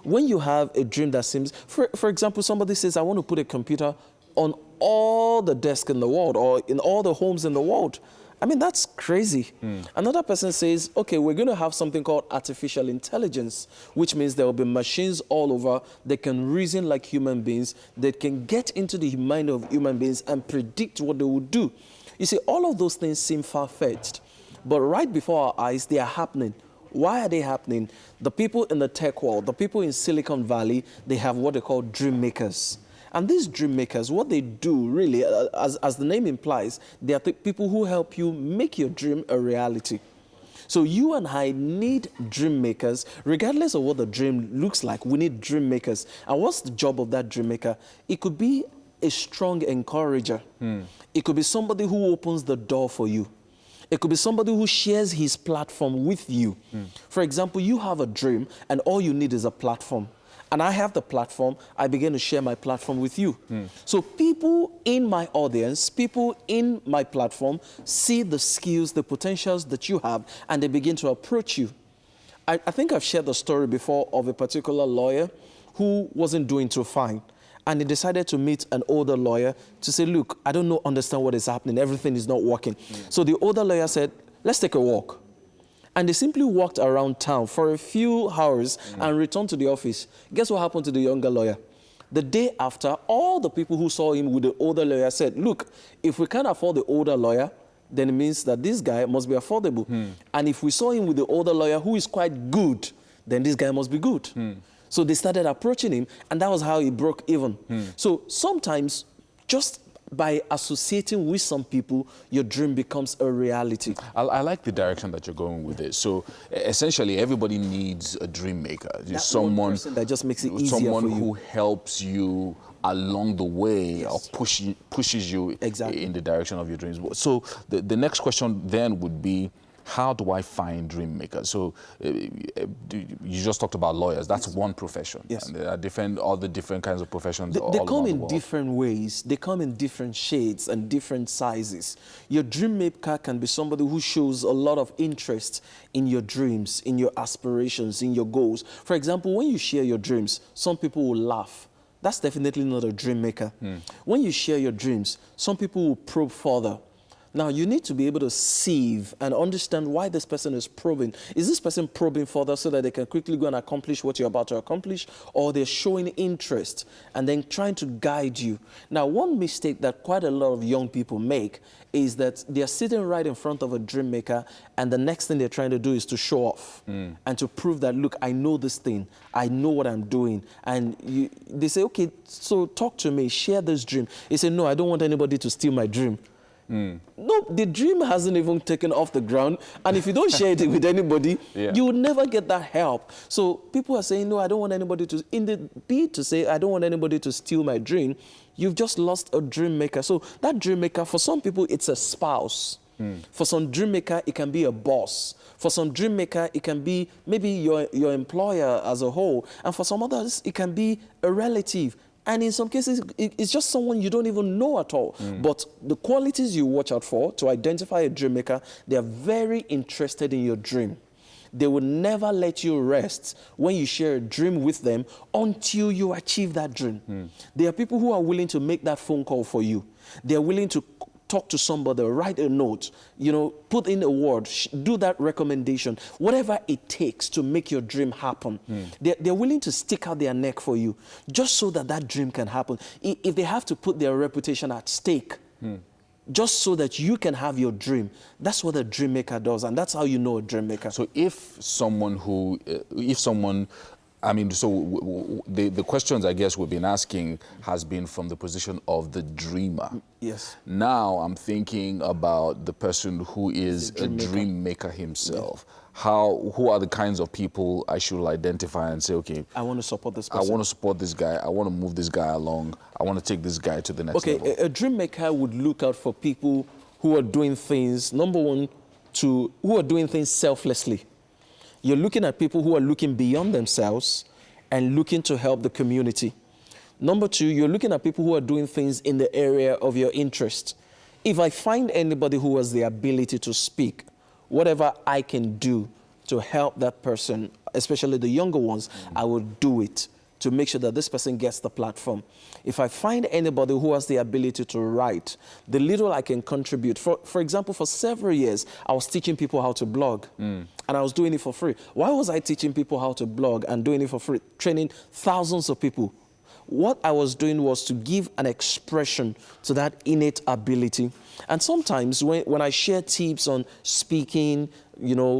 When you have a dream that seems, for example, somebody says, I want to put a computer on all the desks in the world or in all the homes in the world. I mean, that's crazy. Another person says, okay, we're going to have something called artificial intelligence, which means there will be machines all over that can reason like human beings, that can get into the mind of human beings and predict what they will do. You see, all of those things seem far-fetched, but right before our eyes, they are happening. Why are they happening? The people in the tech world, the people in Silicon Valley, they have what they call dream makers. And these dream makers, what they do really, as the name implies, they are the people who help you make your dream a reality. So you and I need dream makers, regardless of what the dream looks like. We need dream makers. And what's the job of that dream maker? It could be a strong encourager. It could be somebody who opens the door for you. It could be somebody who shares his platform with you. For example, you have a dream and all you need is a platform. And I have the platform, I begin to share my platform with you. So people in my audience, people in my platform see the skills, the potentials that you have, and they begin to approach you. I think I've shared the story before of a particular lawyer who wasn't doing too fine. And he decided to meet an older lawyer to say, look, I don't understand what is happening. Everything is not working. So the older lawyer said, let's take a walk. And they simply walked around town for a few hours and returned to the office. Guess what happened to the younger lawyer? The day after, all the people who saw him with the older lawyer said, look, if we can't afford the older lawyer, then it means that this guy must be affordable. And if we saw him with the older lawyer who is quite good, then this guy must be good. So they started approaching him, and that was how he broke even. So sometimes, just by associating with some people, your dream becomes a reality. I like the direction that you're going with it. So essentially, everybody needs a dream maker. That's someone that just makes it easier someone for you. Who helps you along the way or pushes you in the direction of your dreams. So the next question then would be, how do I find dream makers? So you just talked about lawyers. That's one profession. Yes. And there are all the different kinds of professions. They come in different ways. They come in different shades and different sizes. Your dream maker can be somebody who shows a lot of interest in your dreams, in your aspirations, in your goals. For example, when you share your dreams, some people will laugh. That's definitely not a dream maker. When you share your dreams, some people will probe further. Now, you need to be able to sieve and understand why this person is probing. Is this person probing further so that they can quickly go and accomplish what you're about to accomplish, or they're showing interest and then trying to guide you? Now, one mistake that quite a lot of young people make is that they're sitting right in front of a dream maker, and the next thing they're trying to do is to show off and to prove that, look, I know this thing, I know what I'm doing. And they say, okay, so talk to me, share this dream. They say, no, I don't want anybody to steal my dream. No, the dream hasn't even taken off the ground. And if you don't share it with anybody, you will never get that help. So people are saying, no, I don't want anybody to, in the bid to say, I don't want anybody to steal my dream, you've just lost a dream maker. So that dream maker, for some people, it's a spouse. For some dream maker, it can be a boss. For some dream maker, it can be maybe your employer as a whole. And for some others, it can be a relative. And in some cases, it's just someone you don't even know at all. But the qualities you watch out for to identify a dream maker, they are very interested in your dream. They will never let you rest when you share a dream with them until you achieve that dream. There are people who are willing to make that phone call for you. They are willing to talk to somebody, write a note, put in a word, do that recommendation, whatever it takes to make your dream happen. They're willing to stick out their neck for you just so that that dream can happen. If they have to put their reputation at stake, just so that you can have your dream, that's what a dream maker does, and that's how you know a dream maker. So I mean, so the questions I guess we've been asking has been from the position of the dreamer. Yes. Now I'm thinking about the person who is a dream maker himself. Who are the kinds of people I should identify and say, okay, I want to support this person. I want to support this guy. I want to move this guy along. I want to take this guy to the next level. Okay, a dream maker would look out for people who are doing things, number one, who are doing things selflessly. You're looking at people who are looking beyond themselves and looking to help the community. Number two, you're looking at people who are doing things in the area of your interest. If I find anybody who has the ability to speak, whatever I can do to help that person, especially the younger ones, I will do it to make sure that this person gets the platform. If I find anybody who has the ability to write, the little I can contribute. For example, for several years, I was teaching people how to blog, and I was doing it for free. Why was I teaching people how to blog and doing it for free, training thousands of people? What I was doing was to give an expression to that innate ability. And sometimes when I share tips on speaking,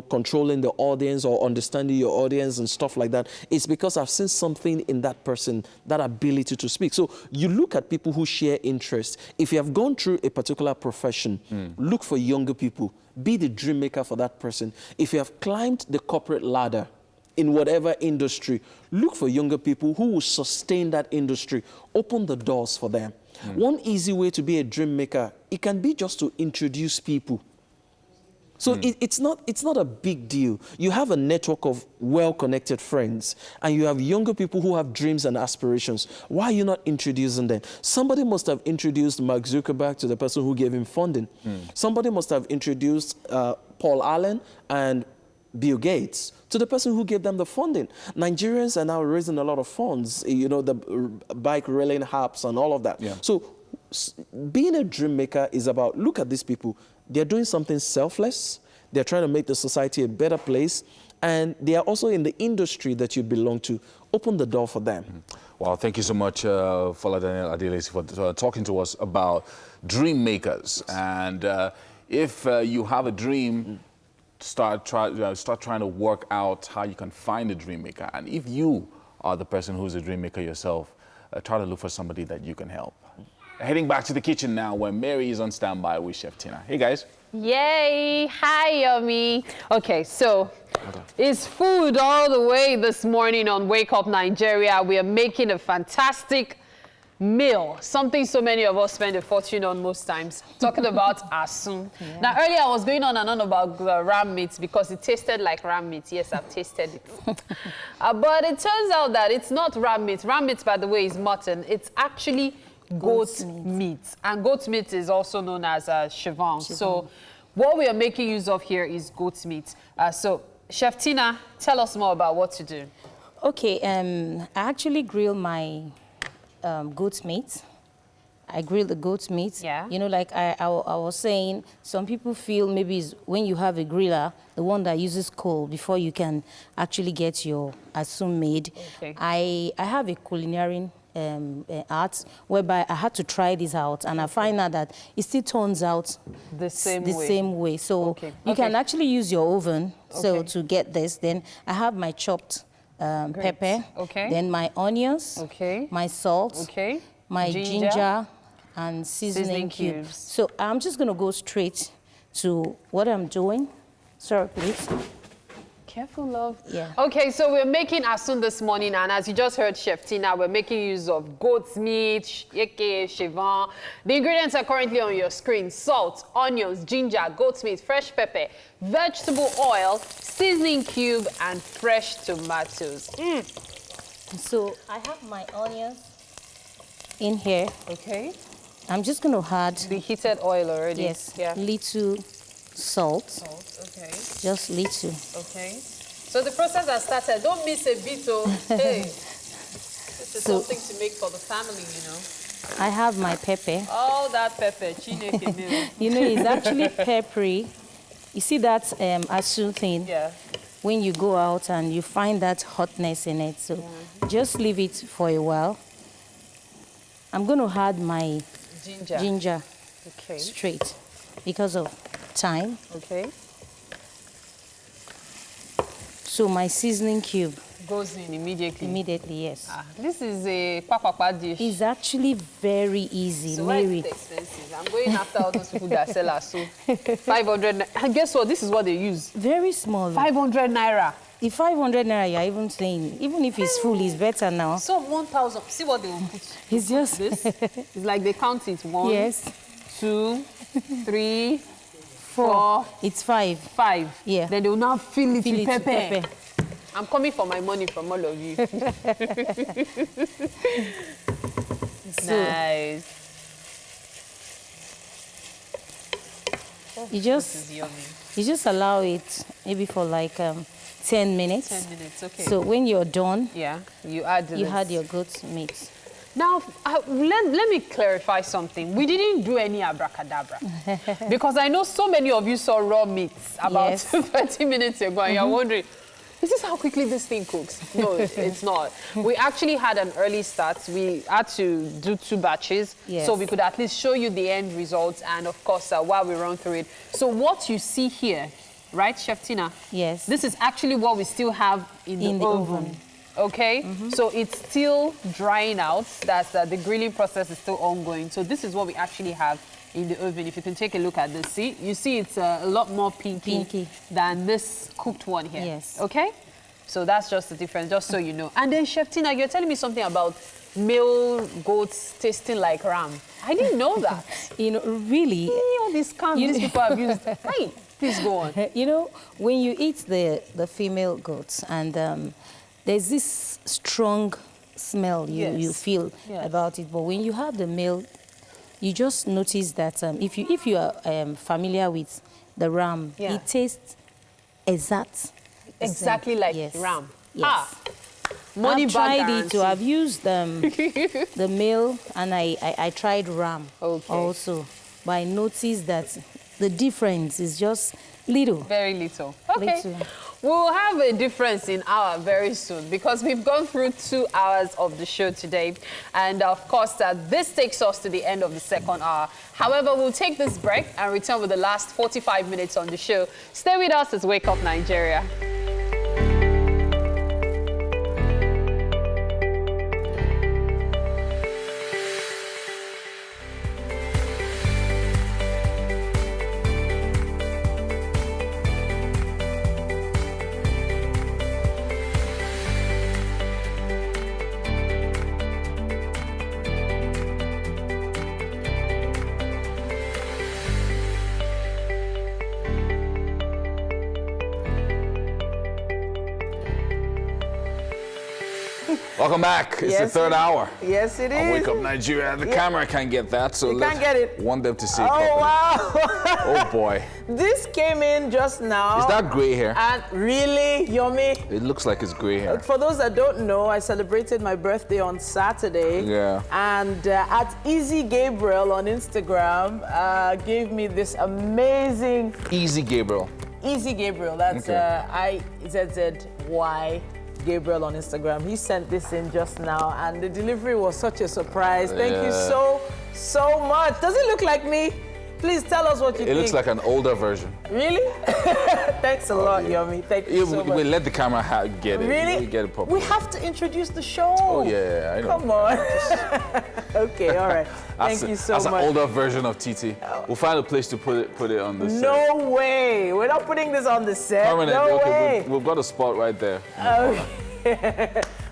controlling the audience or understanding your audience and stuff like that, it's because I've seen something in that person, that ability to speak. So you look at people who share interests. If you have gone through a particular profession, look for younger people. Be the dream maker for that person. If you have climbed the corporate ladder, in whatever industry, look for younger people who will sustain that industry. Open the doors for them. One easy way to be a dream maker, it can be just to introduce people. So it's not a big deal. You have a network of well-connected friends, and you have younger people who have dreams and aspirations. Why are you not introducing them? Somebody must have introduced Mark Zuckerberg to the person who gave him funding. Somebody must have introduced Paul Allen and Bill Gates to the person who gave them the funding. Nigerians are now raising a lot of funds, the bike railing apps and all of that. So being a dream maker is about, look at these people. They're doing something selfless. They're trying to make the society a better place. And they are also in the industry that you belong to. Open the door for them. Well, thank you so much, Fola Daniel Adelesi, for talking to us about dream makers. And if you have a dream, start trying to work out how you can find a dream maker. And if you are the person who's a dream maker yourself, try to look for somebody that you can help. Heading back to the kitchen now, where Mary is on standby with Chef Tina. Hey, guys. Yay! Hi, Yummy. Okay, so it's food all the way this morning on Wake Up Nigeria. We are making a fantastic meal, something so many of us spend a fortune on most times, talking about asun. Now, earlier I was going on and on about ram meat because it tasted like ram meat. Yes, I've tasted it. But it turns out that it's not ram meat. Ram meat, by the way, is mutton. It's actually goat meat. And goat meat is also known as chivan. So what we are making use of here is goat meat. So Chef Tina, tell us more about what to do. Okay, I actually grill my goat meat, I grill the goat meat. Yeah. You know, like I was saying, some people feel maybe it's when you have a griller, the one that uses coal before you can actually get your asun made. Okay. I have a culinary art whereby I had to try this out, and I find out that it still turns out the same way. So you can actually use your oven to get this. Then I have my chopped pepper, then my onions, my salt, my ginger and seasoning cubes. So I'm just going to go straight to what I'm doing. Sorry, please. Careful, love. Yeah. Okay, so we're making asun this morning, and as you just heard Chef Tina, we're making use of goat's meat, aka chevan. The ingredients are currently on your screen: salt, onions, ginger, goat's meat, fresh pepper, vegetable oil, seasoning cube, and fresh tomatoes. So I have my onions in here. Okay. I'm just going to add the heated oil already. Yes. Yeah. Little salt. Okay. Just little. Okay. So the process has started. Don't miss a bit, oh. Hey. This is something to make for the family, you know. I have my pepper. All that pepper, chineke meal. You know, it's actually peppery. You see that asun thing? Yeah. When you go out and you find that hotness in it. So just leave it for a while. I'm going to add my ginger straight because of time. Okay. So my seasoning cube goes in immediately. Immediately, yes. This is a kwakwa dish. It's actually very easy. So why is it expensive? I'm going after all those people that sell asu. 500. And guess what? This is what they use. Very small. 500 naira. The 500 naira you're even saying, even if it's full, it's better now. So 1,000. See what they will put. It's just this. It's like they count it. 1, yes, 2, 3, 4. It's 5. 5. Yeah. Then they will now fill it with with pepper. I'm coming for my money from all of you. Nice. You just allow it maybe for like 10 minutes. 10 minutes, okay. So when you're done, you add your goat meat. Now, let me clarify something. We didn't do any abracadabra because I know so many of you saw raw meats about 30 minutes ago, and you're wondering, is this how quickly this thing cooks? No, it's not. We actually had an early start. We had to do 2 batches so we could at least show you the end results, and of course, while we run through it. So what you see here, right, Chef Tina? Yes. This is actually what we still have in the oven. Okay, so it's still drying out. That's the grilling process is still ongoing. So this is what we actually have in the oven. If you can take a look at this, see, you see it's a lot more pinky than this cooked one here. Yes. Okay, so that's just the difference, just so you know. And then Chef Tina, you're telling me something about male goats tasting like ram. I didn't know that. You know, really. All these scams these people have used. Hey, please go on. You know, when you eat the female goats and there's this strong smell you feel about it, but when you have the male, you just notice that if you are familiar with the ram, it tastes exactly like ram. Yes. Money I've back tried it. I've used the male, and I tried ram also, but I noticed that the difference is just little. Very little. Okay. We'll have a difference in hour very soon because we've gone through 2 hours of the show today. And of course, this takes us to the end of the second hour. However, we'll take this break and return with the last 45 minutes on the show. Stay with us as Wake Up Nigeria. Welcome back. It's the third hour. Yes, it is. Wake Up Nigeria. The camera can't get that, so you can't get it. Want them to see. Oh, wow. Oh, boy. This came in just now. Is that gray hair? And really, Yomi? It looks like it's gray hair. For those that don't know, I celebrated my birthday on Saturday. Yeah. And at Easy Gabriel on Instagram gave me this amazing... Easy Gabriel. Easy Gabriel. That's I-Z-Z-Y Gabriel on Instagram. He sent this in just now, and the delivery was such a surprise. Thank you so much. Does it look like me? Please tell us what you think. It looks like an older version. Really? Thanks a lot, Yomi. Thank you so much. We let the camera get it. Really? We get it properly. We have to introduce the show. Oh, yeah, I know. Come on. Okay, all right. Thank you so much. That's an older version of TT. We'll find a place to put it on the set. No way. We're not putting this on the set. Permanent. No way. We've got a spot right there. Okay.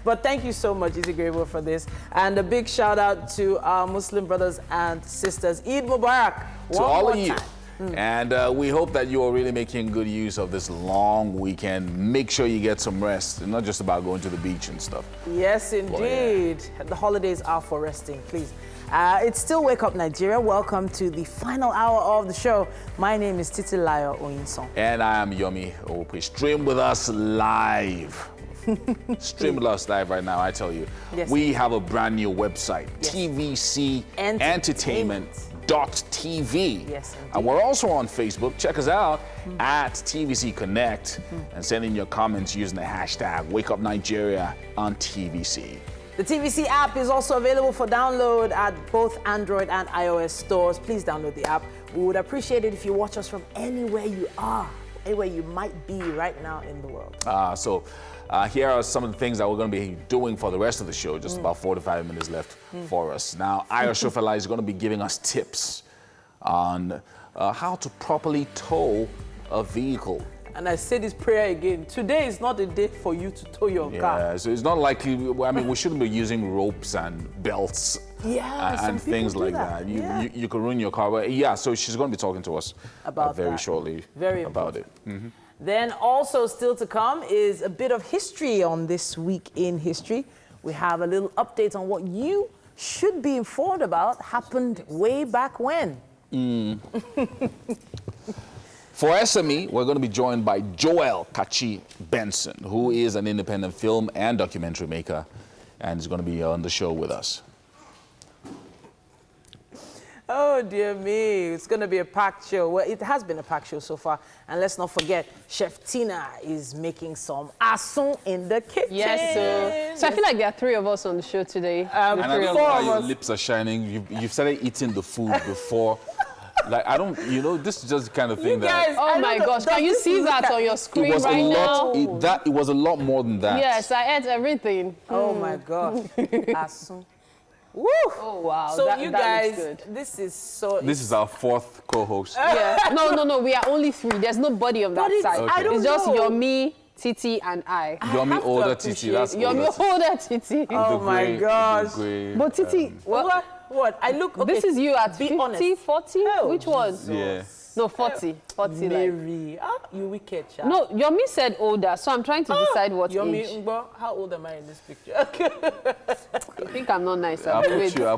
But thank you so much, Easy Gabriel, for this. And a big shout out to our Muslim brothers and sisters. Eid Mubarak. To all of you. And we hope that you are really making good use of this long weekend. Make sure you get some rest. It's not just about going to the beach and stuff. Yes, indeed. The holidays are for resting, please. It's still Wake Up Nigeria. Welcome to the final hour of the show. My name is Titilayo Oyinson. And I am Yomi Ope. Stream with us live. Stream with us live right now, I tell you. Yes. We have a brand new website, TVC Entertainment.tv. Yes, and we're also on Facebook. Check us out at TVC Connect and send in your comments using the hashtag Wake Up Nigeria on TVC. The TVC app is also available for download at both Android and iOS stores. Please download the app. We would appreciate it if you watch us from anywhere you are, anywhere you might be right now in the world. Here are some of the things that we're going to be doing for the rest of the show. Just about 4 to 5 minutes left for us. Now, Ayo Shofela is going to be giving us tips on how to properly tow a vehicle. And I say this prayer again. Today is not a day for you to tow your car. Yeah, so it's not like, I mean, we shouldn't be using ropes and belts and things like that. You could ruin your car. But yeah, so she's going to be talking to us about very shortly about it. Then also still to come is a bit of history on This Week in History. We have a little update on what you should be informed about happened way back when. For SME, we're going to be joined by Joel Kachi Benson, who is an independent film and documentary maker, and is going to be on the show with us. Oh, dear me. It's going to be a packed show. Well, it has been a packed show so far. And let's not forget, Chef Tina is making some asun in the kitchen. Yes, sir. So I feel like there are 3 of us on the show today. And I don't know why your lips are shining. You've started eating the food before. Like, I don't, this is just the kind of thing that... Oh, my gosh. Can you see that on your screen now? It was a lot more than that. Yes, I ate everything. Oh, my God. Asun. Woo! Oh, wow. So that you guys, good. this is so... This is our 4th co-host. Yeah. No. We are only 3. There's nobody on that side. Okay. I don't it's just know. Yomi, Titi, and I. Yomi older Titi. That's Yomi older Titi. Oh, my gosh. But Titi, what? I look... Okay, this is you at 50, honest. 40? Oh, which one? Yeah. No, 40. 40 Mary. You wicked child. No, Yomi said older, so I'm trying to decide what Yomi, age. How old am I in this picture? You think I'm not nice? I'll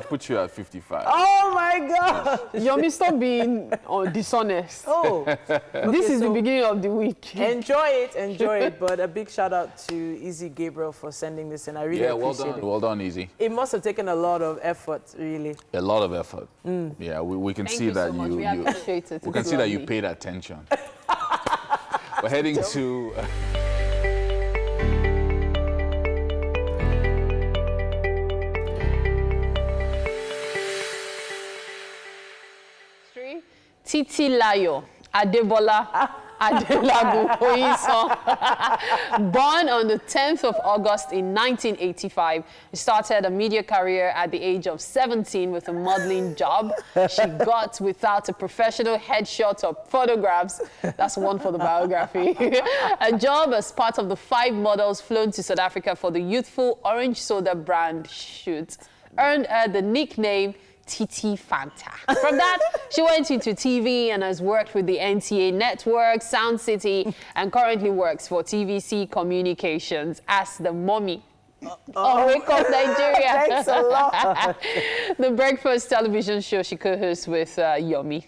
put you at 55. Oh, my God. Yomi, stop being dishonest. Oh. This is the beginning of the week. Enjoy it. But a big shout out to Easy Gabriel for sending this in. I really appreciate it. Well done, Easy. It must have taken a lot of effort, really. A lot of effort. Yeah, we can see that so we appreciate it. We can see that you paid attention. We're heading to... Titilayo Adebola Adelabu Oyinson. Born on the 10th of August in 1985, she started a media career at the age of 17 with a modeling job she got without a professional headshot or photographs. That's one for the biography. A job as part of the 5 models flown to South Africa for the youthful orange soda brand shoot earned her the nickname Titi Fanta. From that, she went into TV and has worked with the NTA Network, Sound City, and currently works for TVC Communications as the mommy Oh, Wake Up Nigeria. Thanks a lot. The breakfast television show she co-hosts with Yomi.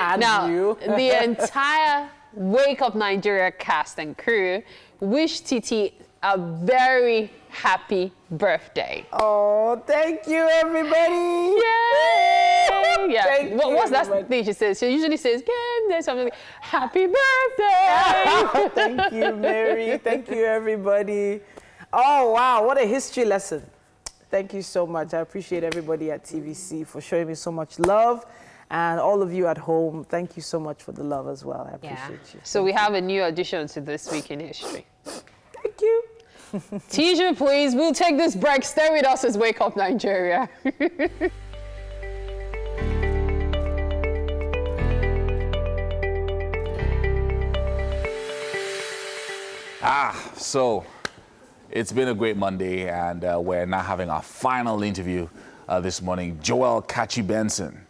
And now, you. The entire Wake Up Nigeria cast and crew wish Titi a very happy birthday. Oh, thank you, everybody. Yay! Yeah. Thank you, What's that everybody. thing she says? She usually says, there's something like, happy birthday! Thank you, Mary. Thank you, everybody. Oh, wow, what a history lesson. Thank you so much. I appreciate everybody at TVC for showing me so much love. And all of you at home, thank you so much for the love as well. I appreciate you. So we have a new addition to This Week in History. Thank you. Teacher, please, we'll take this break. Stay with us as Wake Up Nigeria. So it's been a great Monday, and we're now having our final interview this morning. Joel Kachi Benson.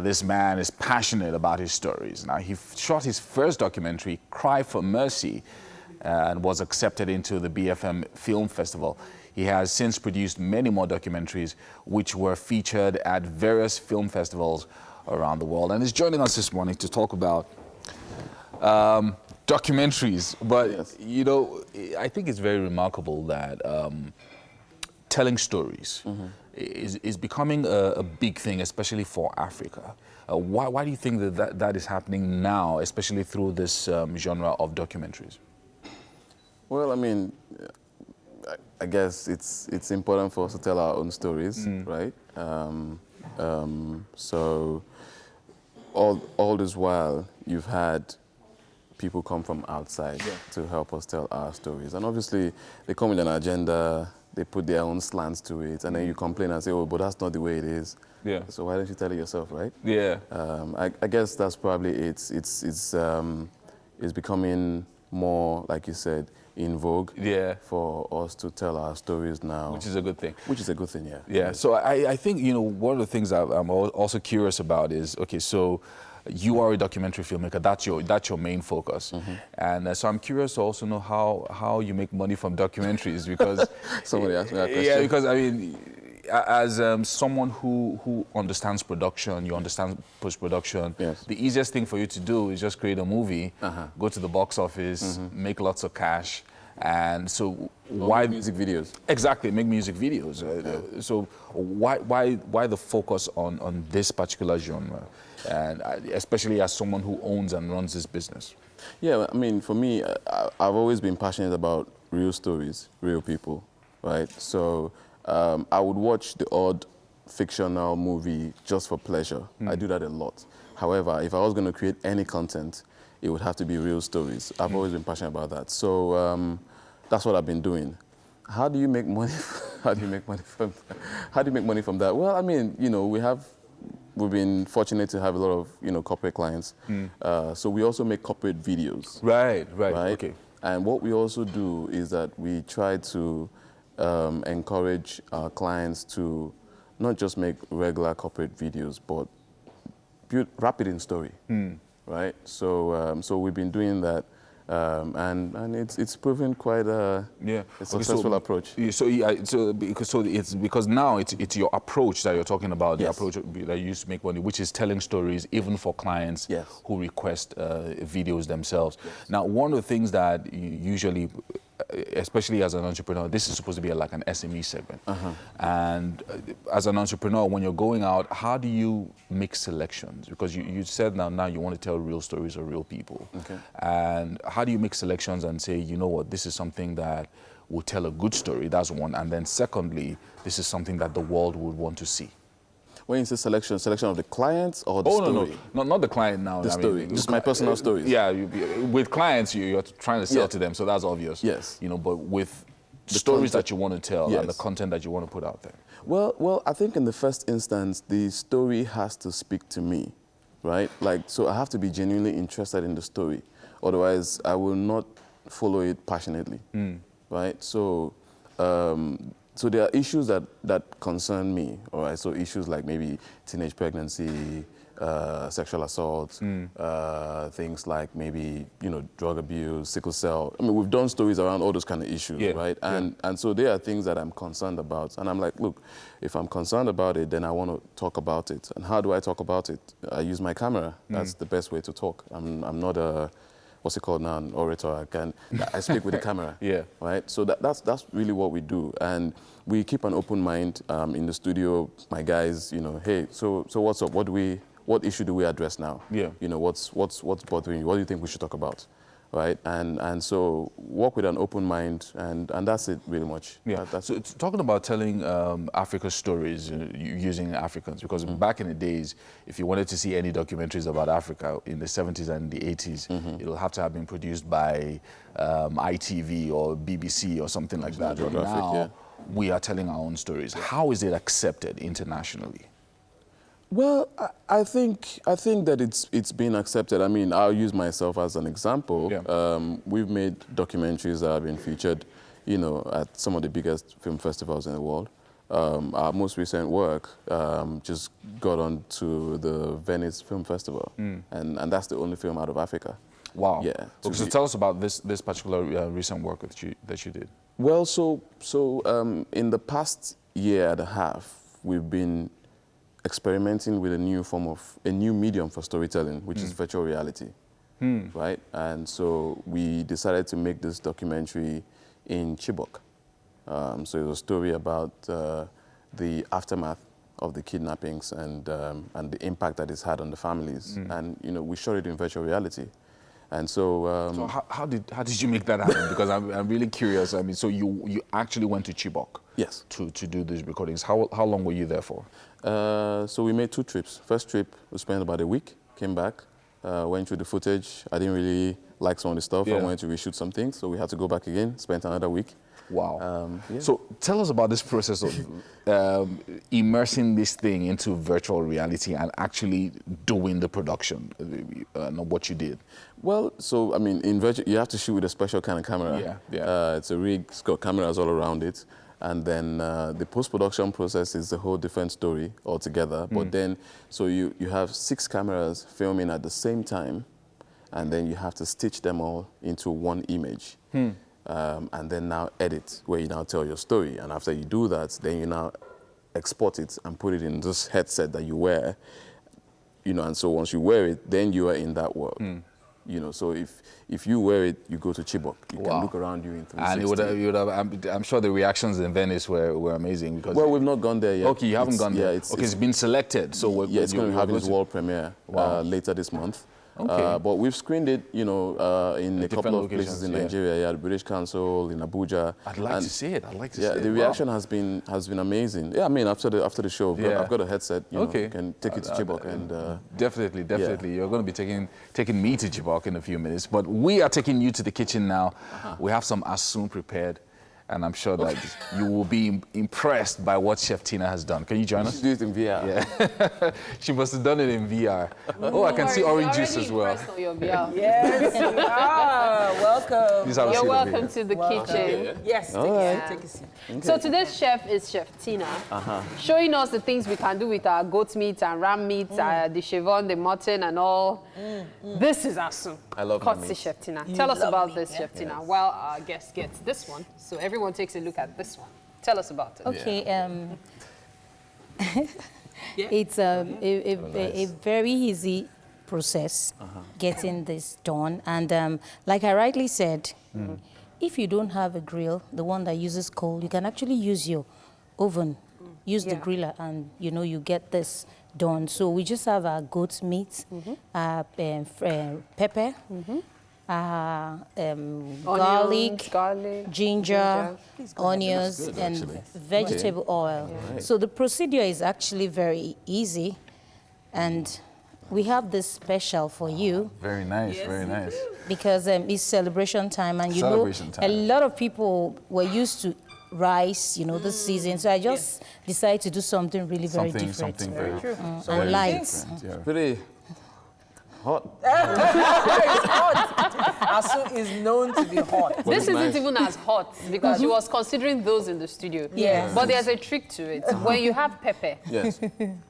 This man is passionate about his stories. Now, he shot his first documentary, Cry for Mercy, and was accepted into the BFM Film Festival. He has since produced many more documentaries, which were featured at various film festivals around the world. And he's joining us this morning to talk about documentaries. But, yes, you know, I think it's very remarkable that telling stories is becoming a big thing, especially for Africa. Why do you think that is happening now, especially through this genre of documentaries? Well, I mean, I guess it's important for us to tell our own stories, right? So all this while, you've had people come from outside to help us tell our stories. And obviously, they come with an agenda, they put their own slants to it, and then you complain and say, oh, but that's not the way it is. Yeah. So why don't you tell it yourself, right? Yeah. I guess that's probably it. It's becoming more, like you said, in vogue for us to tell our stories now. Which is a good thing. Which is a good thing, yeah. Yeah, so I think, you know, one of the things I'm also curious about is, okay, so you are a documentary filmmaker, that's your main focus. And so I'm curious to also know how you make money from documentaries, because... Somebody asked me that question. Yeah, because I mean, as someone who understands production, you understand post-production, the easiest thing for you to do is just create a movie, go to the box office, make lots of cash, and so why music videos? Exactly, make music videos. So why the focus on this particular genre, and especially as someone who owns and runs this business? Yeah, I mean, for me, I've always been passionate about real stories, real people, right? So I would watch the odd fictional movie just for pleasure. I do that a lot. However, if I was going to create any content, it would have to be real stories. I've always been passionate about that. So that's what I've been doing. How do you make money? How do you make money from that? Well, I mean, you know, we've been fortunate to have a lot of, you know, corporate clients. So we also make corporate videos. Right. Okay. And what we also do is that we try to encourage our clients to not just make regular corporate videos, but wrap it in story, right? So we've been doing that, and it's proven quite a successful approach. It's because now it's your approach that you're talking about, the approach that you use to make money, which is telling stories even for clients who request videos themselves. Now, one of the things that you usually, especially as an entrepreneur, this is supposed to be like an SME segment. And as an entrepreneur, when you're going out, how do you make selections? Because you said now you want to tell real stories of real people. Okay. And how do you make selections and say, you know what, this is something that will tell a good story, that's one. And then secondly, this is something that the world would want to see. When you say selection of the clients or the story? No, not the client now. The story, just my personal stories. Yeah, with clients, you're trying to sell to them, so that's obvious. Yes. You know, but with the stories that you want to tell and the content that you want to put out there. Well, I think in the first instance, the story has to speak to me, right? Like, so I have to be genuinely interested in the story. Otherwise, I will not follow it passionately, right? So so there are issues that concern me, all right? So issues like maybe teenage pregnancy, sexual assault, things like maybe, drug abuse, sickle cell. I mean, we've done stories around all those kind of issues, right? And so there are things that I'm concerned about. And I'm like, look, if I'm concerned about it, then I want to talk about it. And how do I talk about it? I use my camera. That's the best way to talk. I'm not a, what's it called now, an orator. I speak with the camera, right? So that's really what we do. And we keep an open mind in the studio. My guys, hey, so what's up? What issue do we address now? What's bothering you? What do you think we should talk about? Right? And so work with an open mind, and that's it really much. So it's talking about telling Africa's stories using Africans, because back in the days, if you wanted to see any documentaries about Africa in the 70s and the 80s, it'll have to have been produced by ITV or BBC or something like that. But now we are telling our own stories. How is it accepted internationally? Well, I think that it's been accepted. I mean, I'll use myself as an example. We've made documentaries that have been featured, at some of the biggest film festivals in the world. Our most recent work just got on to the Venice Film Festival, and that's the only film out of Africa. Wow. Yeah. So tell us about this particular recent work that you did. Well, so in the past year and a half, we've been experimenting with a new medium for storytelling, which is virtual reality, right? And so we decided to make this documentary in Chibok. So it was a story about the aftermath of the kidnappings and the impact that it's had on the families. And we shot it in virtual reality. And so, so how did you make that happen? Because I'm really curious. I mean, so you actually went to Chibok? Yes. To do these recordings. How long were you there for? So we made 2 trips. First trip, we spent about a week, came back, went through the footage. I didn't really like some of the stuff. I wanted to reshoot some things, so we had to go back again, spent another week. Wow. So tell us about this process of immersing this thing into virtual reality and actually doing the production, what you did. Well, so, I mean, in virtual, you have to shoot with a special kind of camera. It's a rig, it's got cameras all around it. And then the post-production process is a whole different story altogether. But then, so you have 6 cameras filming at the same time, and then you have to stitch them all into one image. And then now edit, where you now tell your story. And after you do that, then you now export it and put it in this headset that you wear. And so once you wear it, then you are in that world. So if you wear it, you go to Chibok. You can look around you in 360. And I'm sure the reactions in Venice were amazing. Because well, we've not gone there yet. Okay, you haven't gone there. It's been selected. So it's going to have its world premiere later this month. Okay. But we've screened it, in a couple of places in Nigeria, the British Council, in Abuja. I'd like to see it. The reaction has been amazing. Yeah, I mean, after the show, I've got a headset. You can take it to Chibok and definitely. You're going to be taking me to Chibok in a few minutes. But we are taking you to the kitchen now. We have some asun prepared. And I'm sure that you will be impressed by what Chef Tina has done. Can you join us? She did it in VR. Yeah. She must have done it in VR. I can see orange juice as well. Yes, you are. Welcome. You're welcome to the kitchen. Yes, take a seat. Okay. So today's chef is Chef Tina, showing us the things we can do with our goat meat and ram meat, the chevron, the mutton, and all. This is asun. I love courtesy Chef Tina. Tell us about this, Chef Tina, while our guest gets this one. So everyone takes a look at this one. Tell us about it. Okay. It's a very easy process getting this done. And like I rightly said, if you don't have a grill, the one that uses coal, you can actually use your oven, use the griller, and you get this done. So we just have our goat meat, pepper, garlic, ginger, onions, and vegetable oil. Right. So the procedure is actually very easy, and we have this special for you. Very nice, very nice. Because it's celebration time, and a lot of people were used to rice, this season. So I just decided to do something really very different. Something very and light. Pretty. Hot. It's hot. Asu is known to be hot. This isn't even as hot because she was considering those in the studio. Yes. But there's a trick to it. When you have pepper, Yes.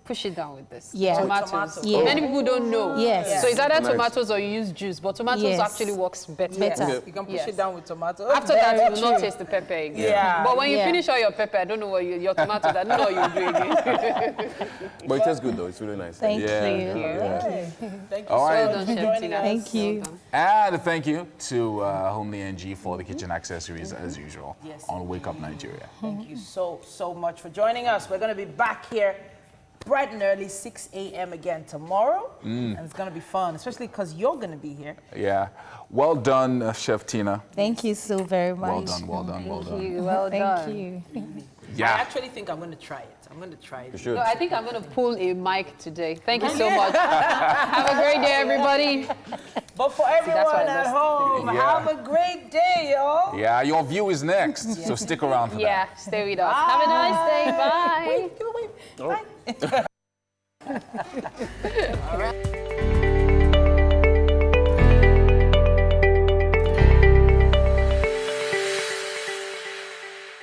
push it down with this. Yeah. Tomatoes. Yeah. Many people don't know. Yes. So it's either Nice. tomatoes or you use juice, but tomatoes Yes. actually works better. Better. You can push Yes. it down with tomato. After that, Very you will not true. taste the pepper again. Yeah. But when you Yeah. finish all your pepper, I don't know what your tomatoes, I don't know what you do again. But it tastes good though. It's really nice. Thank Yeah. you. Thank you All so right. much for joining us. Thank you. And thank you to Homely NG for the kitchen accessories as usual Yes, on Wake Up Nigeria. Thank you so much for joining us. We're going to be back here bright and early, 6 a.m. again tomorrow. And it's going to be fun, especially because you're going to be here. Yeah. Well done, Chef Tina. Thank you so very much. Well done, well done, well Thank done. you. Well Thank done. you. I Yeah. actually think I'm going to try it. I'm going to try it. You should. No, I think I'm going to pull a mic today. Thank you so much. Have a great day, everybody. But for that's everyone why I at lost. home, Yeah. have a great day, y'all. Yeah, your view is next, so stick around for that. Yeah, stay with us. Have a nice day. Bye. Bye. All right.